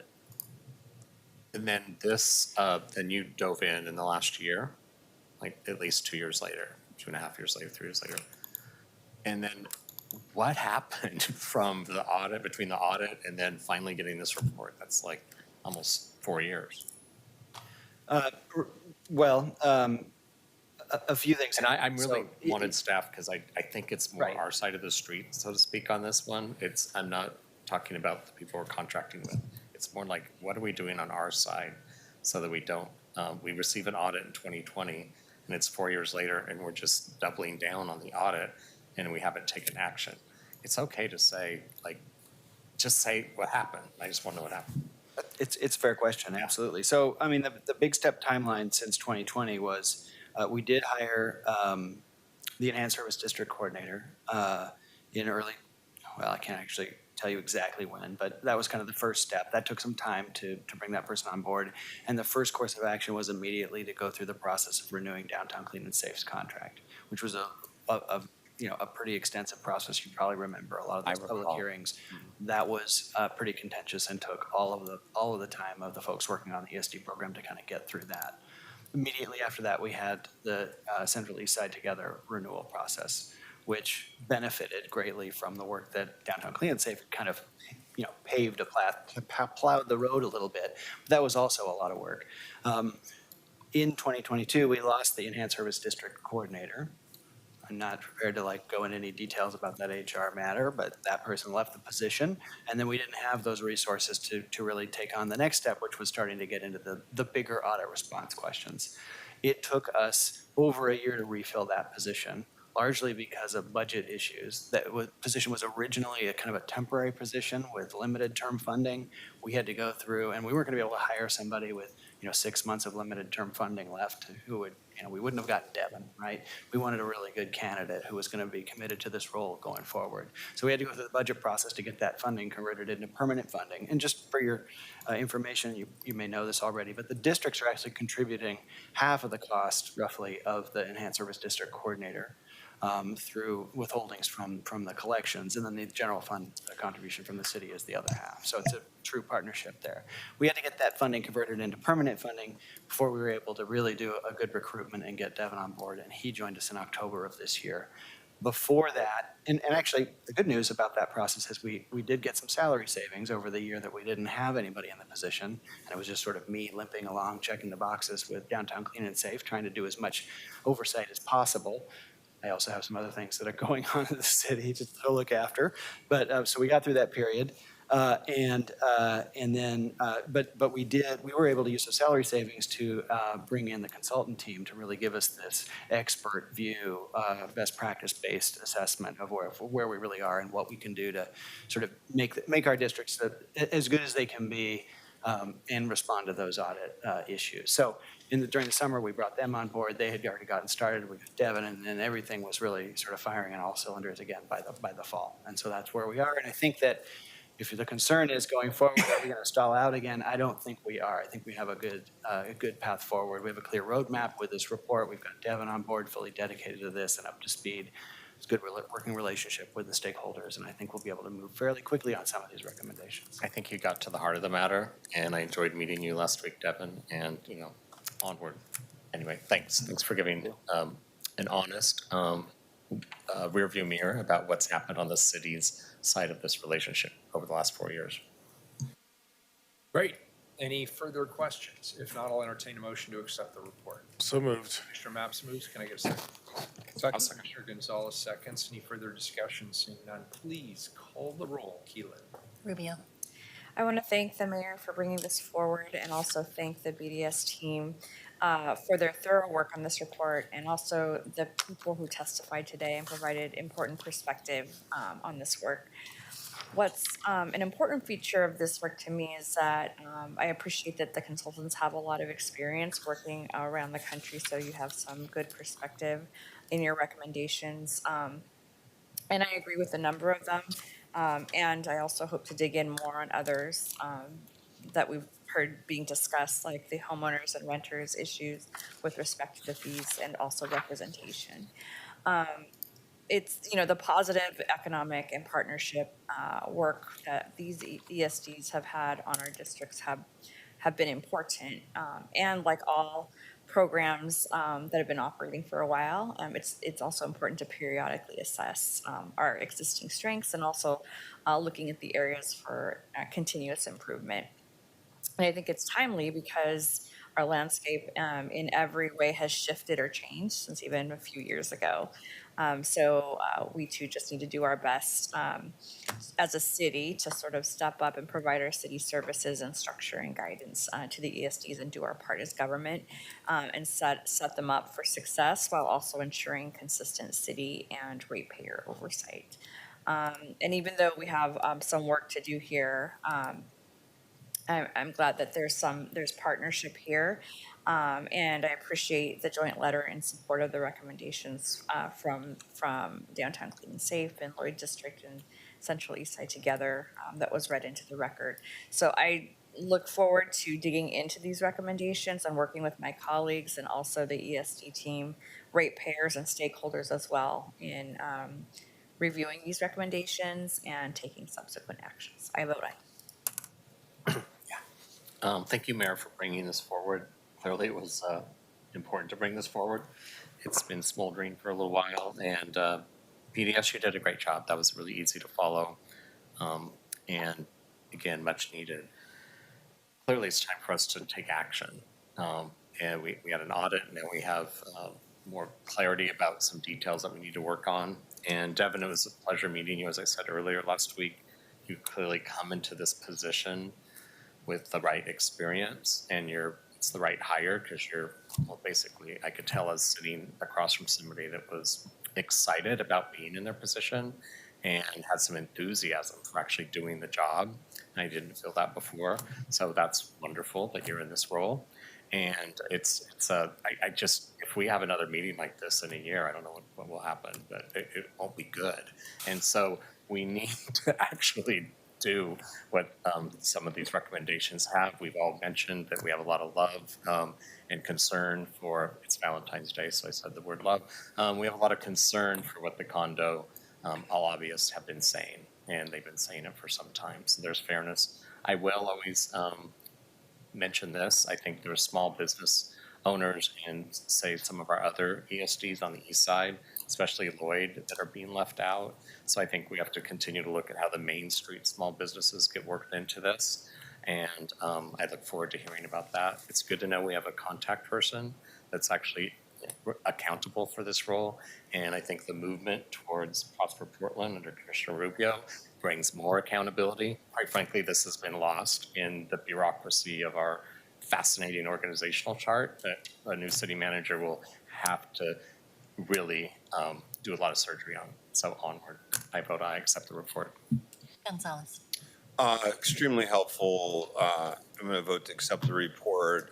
this, then you dove in the last year, like at least 2 years later, 2.5 years later, 3 years later. And then what happened from the audit, between the audit and then finally getting this report? That's like almost 4 years. A few things. And I'm really wanted staff, because I think it's more our side of the street, so to speak, on this one. I'm not talking about the people we're contracting with. It's more like, what are we doing on our side so that we don't, we receive an audit in 2020 and it's 4 years later and we're just doubling down on the audit and we haven't taken action. It's okay to say, like, just say what happened. I just want to know what happened. It's a fair question, absolutely. So, I mean, the big step timeline since 2020 was we did hire the Enhanced Service District Coordinator in early, well, I can't actually tell you exactly when, but that was kind of the first step. That took some time to bring that person on board. And the first course of action was immediately to go through the process of renewing Downtown Clean and Safe's contract, which was a pretty extensive process. You probably remember a lot of those public hearings. That was pretty contentious and took all of the time of the folks working on the ESD program to kind of get through that. Immediately after that, we had the Central East Side Together renewal process, which benefited greatly from the work that Downtown Clean and Safe kind of, paved a path, plowed the road a little bit. But that was also a lot of work. In 2022, we lost the Enhanced Service District Coordinator. I'm not prepared to go into any details about that HR matter, but that person left the position. And then we didn't have those resources to really take on the next step, which was starting to get into the bigger audit response questions. It took us over a year to refill that position, largely because of budget issues. That position was originally a kind of a temporary position with limited term funding. We had to go through, and we weren't going to be able to hire somebody with 6 months of limited term funding left who would, we wouldn't have gotten Devin, right? We wanted a really good candidate who was going to be committed to this role going forward. So we had to go through the budget process to get that funding converted into permanent funding. And just for your information, you may know this already, but the districts are actually contributing half of the cost, roughly, of the Enhanced Service District Coordinator through withholdings from the collections, and then the general fund contribution from the city is the other half. So it's a true partnership there. We had to get that funding converted into permanent funding before we were able to really do a good recruitment and get Devin on board, and he joined us in October of this year. Before that, and actually the good news about that process is we did get some salary savings over the year that we didn't have anybody in the position, and it was just sort of me limping along, checking the boxes with Downtown Clean and Safe, trying to do as much oversight as possible. I also have some other things that are going on in the city to look after, but so we got through that period, but we were able to use the salary savings to bring in the consultant team to really give us this expert view, best practice based assessment of where we really are and what we can do to sort of make our districts as good as they can be. And respond to those audit issues. So during the summer, we brought them on board. They had already gotten started with Devin, and then everything was really sort of firing on all cylinders again by the fall. And so that's where we are. And I think that if the concern is going forward, are we going to stall out again? I don't think we are. I think we have a good path forward. We have a clear roadmap with this report. We've got Devin on board, fully dedicated to this and up to speed. It's a good working relationship with the stakeholders, and I think we'll be able to move fairly quickly on some of these recommendations. I think you got to the heart of the matter, and I enjoyed meeting you last week, Devin, and, onward. Anyway, thanks. Thanks for giving an honest rearview mirror about what's happened on the city's side of this relationship over the last 4 years. Great. Any further questions? If not, I'll entertain a motion to accept the report. So moved. Commissioner Maps moves. Can I get a second? Second. Commissioner Gonzalez seconds. Any further discussion? Seeing none, please call the roll. Keelan. Rubio. I want to thank the mayor for bringing this forward and also thank the BDS team for their thorough work on this report, and also the people who testified today and provided important perspective on this work. What's an important feature of this work to me is that I appreciate that the consultants have a lot of experience working around the country, so you have some good perspective in your recommendations. And I agree with a number of them. And I also hope to dig in more on others that we've heard being discussed, like the homeowners and renters issues with respect to the fees and also representation. It's, the positive economic and partnership work that these ESDs have had on our districts have been important. And like all programs that have been operating for a while, it's also important to periodically assess our existing strengths and also looking at the areas for continuous improvement. And I think it's timely because our landscape in every way has shifted or changed since even a few years ago. So we too just need to do our best as a city to sort of step up and provide our city services and structure and guidance to the ESDs and do our part as government and set them up for success while also ensuring consistent city and ratepayer oversight. And even though we have some work to do here, I'm glad that there's partnership here. And I appreciate the joint letter in support of the recommendations from Downtown Clean and Safe and Lloyd District and Central Eastside together that was read into the record. So I look forward to digging into these recommendations and working with my colleagues and also the ESD team, ratepayers and stakeholders as well in reviewing these recommendations and taking subsequent actions. I vote aye. Thank you, Mayor, for bringing this forward. Clearly, it was important to bring this forward. It's been smoldering for a little while, and BDS, you did a great job. That was really easy to follow, and again, much needed. Clearly, it's time for us to take action, and we had an audit, and now we have more clarity about some details that we need to work on. And Devin, it was a pleasure meeting you. As I said earlier last week, you clearly come into this position with the right experience, and it's the right hire because basically, I could tell as sitting across from somebody that was excited about being in their position and had some enthusiasm for actually doing the job. And I didn't feel that before. So that's wonderful that you're in this role. And I just, if we have another meeting like this in a year, I don't know what will happen, but it won't be good. And so we need to actually do what some of these recommendations have. We've all mentioned that we have a lot of love and concern for, it's Valentine's Day, so I said the word love. We have a lot of concern for what the condo lobbyists have been saying, and they've been saying it for some time. So there's fairness. I will always mention this. I think there are small business owners and say some of our other ESDs on the east side, especially Lloyd, that are being left out. So I think we have to continue to look at how the Main Street small businesses get worked into this. And I look forward to hearing about that. It's good to know we have a contact person that's actually accountable for this role. And I think the movement towards Prosper Portland under Commissioner Rubio brings more accountability. Quite frankly, this has been lost in the bureaucracy of our fascinating organizational chart that a new city manager will have to really do a lot of surgery on. So onward. I vote aye, accept the report. Gonzalez. Extremely helpful. I'm going to vote to accept the report.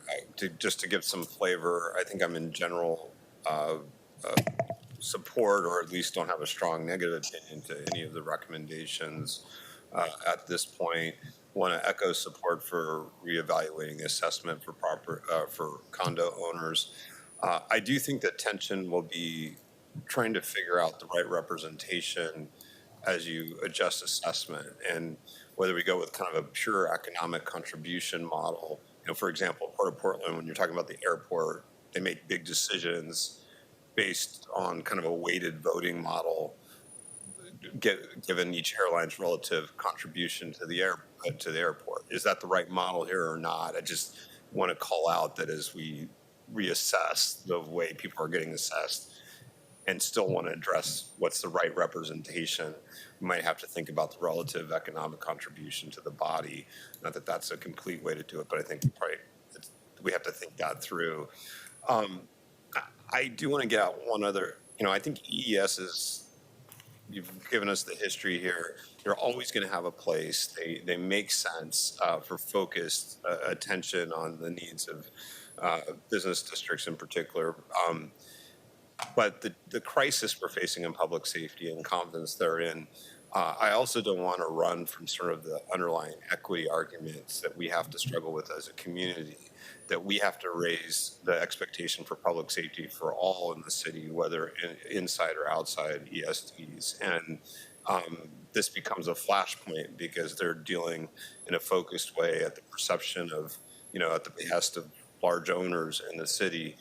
Just to give some flavor, I think I'm in general support, or at least don't have a strong negative opinion to any of the recommendations at this point. Want to echo support for reevaluating the assessment for condo owners. I do think that tension will be trying to figure out the right representation as you adjust assessment, and whether we go with kind of a pure economic contribution model. You know, for example, Port of Portland, when you're talking about the airport, they make big decisions based on kind of a weighted voting model, given each airline's relative contribution to the airport. Is that the right model here or not? I just want to call out that as we reassess the way people are getting assessed and still want to address what's the right representation, we might have to think about the relative economic contribution to the body. Not that that's a complete way to do it, but I think we have to think that through. I do want to get out one other, I think EES is, you've given us the history here. They're always going to have a place. They make sense for focused attention on the needs of business districts in particular. But the crisis we're facing in public safety and confidence therein, I also don't want to run from sort of the underlying equity arguments that we have to struggle with as a community, that we have to raise the expectation for public safety for all in the city, whether inside or outside ESDs. And this becomes a flashpoint because they're dealing in a focused way at the perception of, at the behest of large owners in the city.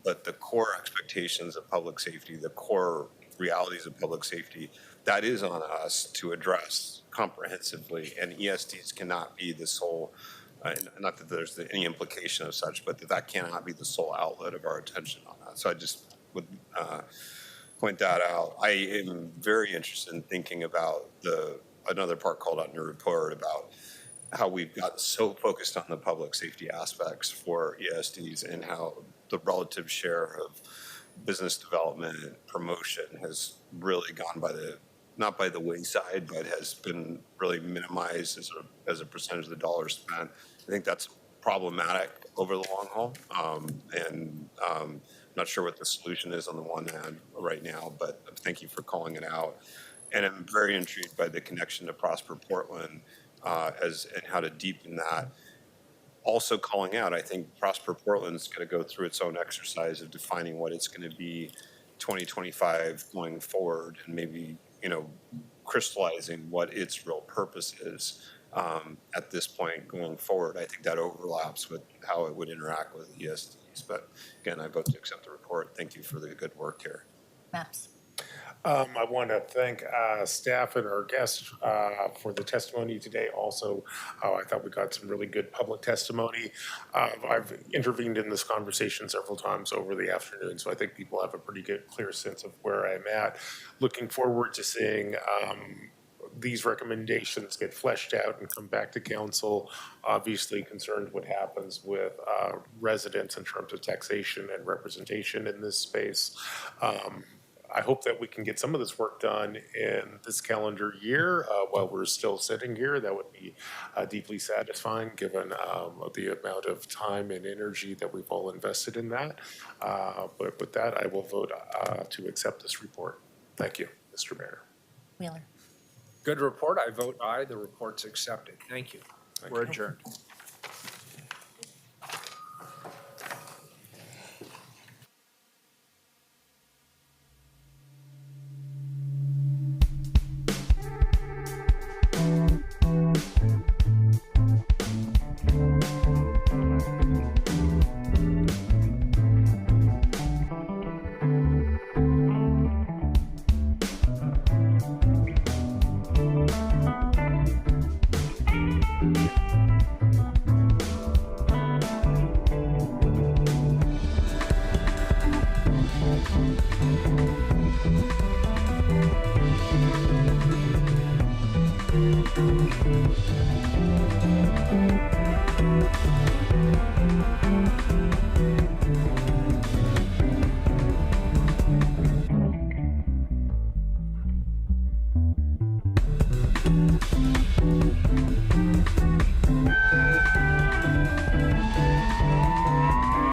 But the core expectations of public safety, the core realities of public safety, that is on us to address comprehensively. And ESDs cannot be the sole, not that there's any implication of such, but that cannot be the sole outlet of our attention on that. So I just would point that out. I am very interested in thinking about another part called out in your report about how we've gotten so focused on the public safety aspects for ESDs and how the relative share of business development and promotion has really gone not by the wayside, but has been really minimized as a percentage of the dollars spent. I think that's problematic over the long haul. And I'm not sure what the solution is on the one hand right now, but thank you for calling it out. And I'm very intrigued by the connection to Prosper Portland and how to deepen that. Also calling out, I think Prosper Portland's going to go through its own exercise of defining what it's going to be 2025 going forward, and maybe, crystallizing what its real purpose is at this point going forward. I think that overlaps with how it would interact with ESDs. But again, I vote to accept the report. Thank you for the good work here. Maps. I want to thank staff and our guests for the testimony today. Also, I thought we got some really good public testimony. I've intervened in this conversation several times over the afternoon, so I think people have a pretty good, clear sense of where I'm at. Looking forward to seeing these recommendations get fleshed out and come back to council. Obviously concerned what happens with residents in terms of taxation and representation in this space. I hope that we can get some of this work done in this calendar year while we're still sitting here. That would be deeply satisfying, given the amount of time and energy that we've all invested in that. But with that, I will vote to accept this report. Thank you, Mr. Mayor. Wheeler. Good report. I vote aye. The report's accepted. Thank you. We're adjourned.